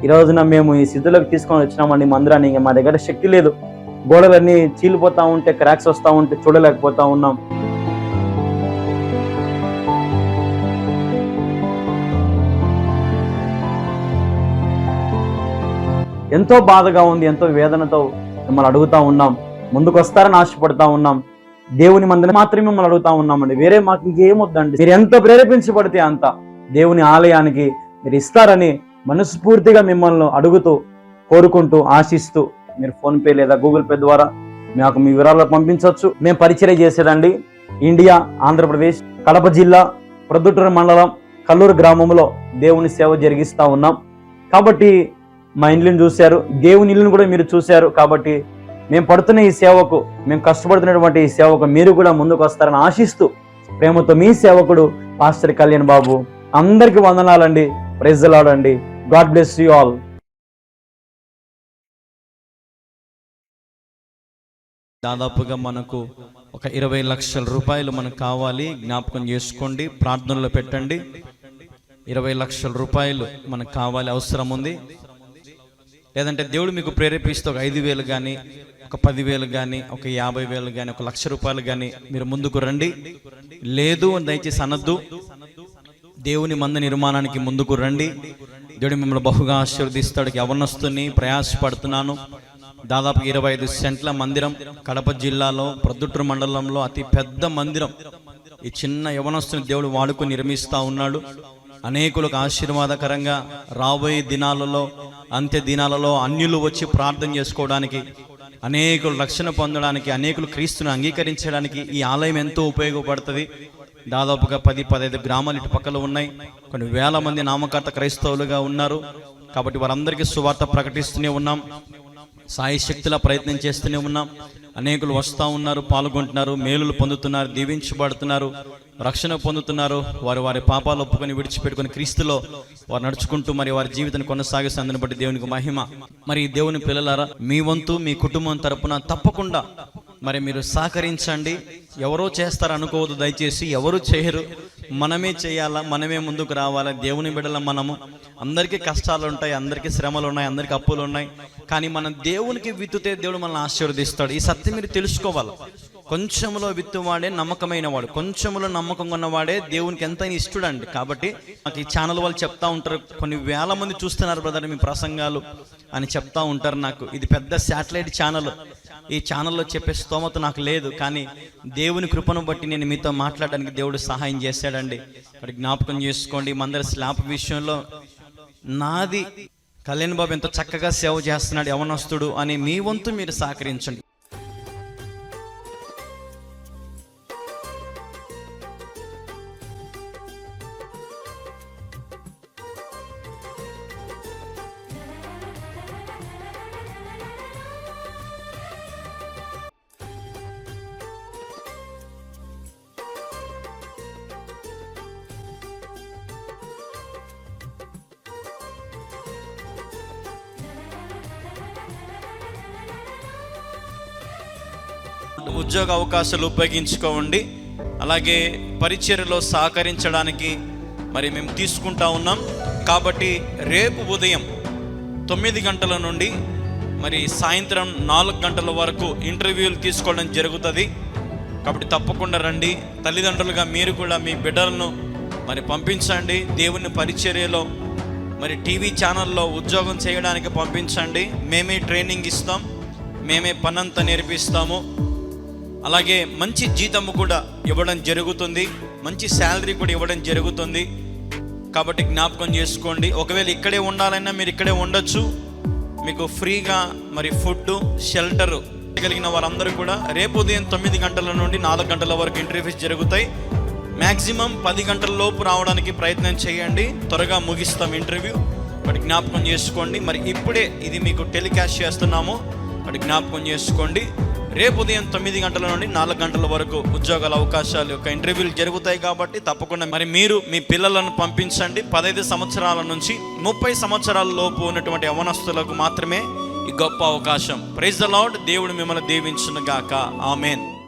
Speaker 2: ఈ రోజున మేము ఈ స్థితిలోకి తీసుకొని వచ్చినామండి మందిరాన్ని. ఇంకా మా దగ్గర శక్తి లేదు. గోడలన్నీ చీలిపోతా ఉంటే, క్రాక్స్ వస్తూ ఉంటే చూడలేకపోతా ఉన్నాం. ఎంతో బాధగా ఉంది, ఎంతో వేదనతో మిమ్మల్ని అడుగుతా ఉన్నాం. ముందుకు వస్తారని ఆశపడతా ఉన్నాం. దేవుని మందిరం మాత్రమే మిమ్మల్ని అడుగుతా ఉన్నామండి. వేరే మాకు ఇంకేమొద్దండి. మీరు ఎంత ప్రేరేపించబడితే అంత దేవుని ఆలయానికి మీరు ఇస్తారని మనస్ఫూర్తిగా మిమ్మల్ని అడుగుతూ, కోరుకుంటూ, ఆశిస్తూ మీరు ఫోన్పే లేదా గూగుల్ పే ద్వారా మాకు మీ వివరాలు పంపించవచ్చు. మేము పరిచయం చేసేదండి ఇండియా, ఆంధ్రప్రదేశ్, కడప జిల్లా, ప్రొద్దుటూరు మండలం, కల్లూరు గ్రామంలో దేవుని సేవ జరిగిస్తూ ఉన్నాం. కాబట్టి మా ఇల్లుని చూశారు, దేవుని ఇల్లును కూడా మీరు చూశారు. కాబట్టి మేము పడుతున్న ఈ సేవకు, మేము కష్టపడుతున్నటువంటి ఈ సేవకు మీరు కూడా ముందుకు వస్తారని ఆశిస్తూ ప్రేమతో మీ సేవకుడు పాస్టర్ కళ్యాణ్ బాబు. అందరికీ వందనాలండి. ప్రైజ్ ది లార్డ్ అండి. God bless you all.
Speaker 1: దాదాపుగా మనకు ఒక 20 లక్షల రూపాయలు మనకు కావాలి. జ్ఞాపకం చేసుకోండి, ప్రార్థనలో పెట్టండి. 20 లక్షల రూపాయలు మనకు కావాలి, అవసరం ఉంది. లేదంటే దేవుడు మీకు ప్రేరేపిస్తే ఒక 5,000 కానీ, ఒక 10,000 కానీ, ఒక 50,000 కానీ, ఒక 1,00,000 రూపాయలు కానీ మీరు ముందుకు రండి. లేదు దయచేసి అనద్దు. దేవుని మందిర నిర్మాణానికి ముందుకు రండి. దేవుడు మిమ్మల్ని బహుగా ఆశీర్వదిస్తాడు. యవ్వనస్తుని ప్రయాసపడుతున్నాను. దాదాపు 25 సెంట్ల మందిరం, కడప జిల్లాలో ప్రొద్దుటూరు మండలంలో అతి పెద్ద మందిరం. ఈ చిన్న యవ్వనస్తుని దేవుడు వాడుకొని నిర్మిస్తూ ఉన్నాడు. అనేకులకు ఆశీర్వాదకరంగా రాబోయే దినాలలో, అంత్య దినాలలో అన్యులు వచ్చి ప్రార్థన చేసుకోవడానికి, అనేకులు రక్షణ పొందడానికి, అనేకులు క్రీస్తుని అంగీకరించడానికి ఈ ఆలయం ఎంతో ఉపయోగపడుతుంది. దాదాపుగా 10-15 గ్రామాలు ఇటు పక్కల ఉన్నాయి. కొన్ని వేల మంది నామకర్త క్రైస్తవులుగా ఉన్నారు. కాబట్టి వారందరికీ సువార్త ప్రకటిస్తూనే ఉన్నాం, సాయి శక్తిలా ప్రయత్నం చేస్తూనే ఉన్నాం. అనేకులు వస్తూ ఉన్నారు, పాల్గొంటున్నారు, మేలులు పొందుతున్నారు, దీవించబడుతున్నారు, రక్షణ పొందుతున్నారు. వారు వారి పాపాలు ఒప్పుకొని విడిచిపెట్టుకుని క్రీస్తులో వారు నడుచుకుంటూ మరి వారి జీవితాన్ని కొనసాగిస్తే అందుని బట్టి దేవునికి మహిమ. మరి దేవుని పిల్లలారా, మీ వంతు మీ కుటుంబం తరపున తప్పకుండా మరి మీరు సహకరించండి. ఎవరో చేస్తారు అనుకోవద్దు దయచేసి, ఎవరు చేయరు, మనమే చేయాలా, మనమే ముందుకు రావాలా. దేవుని బిడ్డల మనము, అందరికీ కష్టాలు ఉంటాయి, అందరికీ శ్రమలు ఉన్నాయి, అందరికీ అప్పులు ఉన్నాయి. కానీ మనం దేవునికి విత్తుతే దేవుడు మనల్ని ఆశీర్వదిస్తాడు. ఈ సత్యం మీరు తెలుసుకోవాలి. కొంచెంలో విత్తువాడే నమ్మకమైన వాడు, కొంచెంలో నమ్మకం ఉన్నవాడే దేవునికి ఎంతైనా ఇష్టడండి. కాబట్టి నాకు ఈ ఛానల్ వాళ్ళు చెప్తా ఉంటారు, కొన్ని వేల మంది చూస్తున్నారు బ్రదర్ మీ ప్రసంగాలు అని చెప్తా ఉంటారు. నాకు ఇది పెద్ద శాటిలైట్ ఛానల్, ఈ ఛానల్లో చెప్పే స్తోమత నాకు లేదు. కానీ దేవుని కృపను బట్టి నేను మీతో మాట్లాడడానికి దేవుడు సహాయం చేశాడండి. మరి జ్ఞాపకం చేసుకోండి, మందరి స్లాబ్ విషయంలో నాది కళ్యాణ్ బాబు ఎంతో చక్కగా సేవ చేస్తున్నాడు యవనస్తుడు అని మీ వంతు మీరు సహకరించండి. ఉద్యోగ అవకాశాలు ఉపయోగించుకోండి. అలాగే పరిచర్యలో సహకరించడానికి మరి మేము తీసుకుంటా ఉన్నాం. కాబట్టి రేపు ఉదయం 9 గంటల నుండి మరి సాయంత్రం 4 గంటల వరకు ఇంటర్వ్యూలు తీసుకోవడం జరుగుతుంది. కాబట్టి తప్పకుండా రండి. తల్లిదండ్రులుగా మీరు కూడా మీ బిడ్డలను మరి పంపించండి. దేవుని పరిచర్యలో మరి టీవీ ఛానల్లో ఉద్యోగం చేయడానికి పంపించండి. మేమే ట్రైనింగ్ ఇస్తాం, మేమే పనంతా నేర్పిస్తాము. అలాగే మంచి జీతము కూడా ఇవ్వడం జరుగుతుంది, మంచి శాలరీ కూడా ఇవ్వడం జరుగుతుంది. కాబట్టి జ్ఞాపకం చేసుకోండి. ఒకవేళ ఇక్కడే ఉండాలన్నా మీరు ఇక్కడే ఉండొచ్చు. మీకు ఫ్రీగా మరి ఫుడ్, షెల్టర్ కలిగిన వారందరూ కూడా రేపు ఉదయం 9 గంటల నుండి 4 గంటల వరకు ఇంటర్వ్యూస్ జరుగుతాయి. మ్యాక్సిమం 10 గంటల లోపు రావడానికి ప్రయత్నం చేయండి, త్వరగా ముగిస్తాం ఇంటర్వ్యూ. మరి జ్ఞాపకం చేసుకోండి. మరి ఇప్పుడే ఇది మీకు టెలికాస్ట్ చేస్తున్నాము. మరి జ్ఞాపకం చేసుకోండి, రేపు ఉదయం 9 గంటల నుండి 4 గంటల వరకు ఉద్యోగాల అవకాశాలు యొక్క ఇంటర్వ్యూలు జరుగుతాయి. కాబట్టి తప్పకుండా మరి మీరు మీ పిల్లలను పంపించండి. 15 సంవత్సరాల నుంచి 30 సంవత్సరాల లోపు ఉన్నటువంటి యవనస్తులకు మాత్రమే ఈ గొప్ప అవకాశం. Praise the Lord. దేవుడు మిమ్మల్ని దీవించును గాక. ఆమేన్.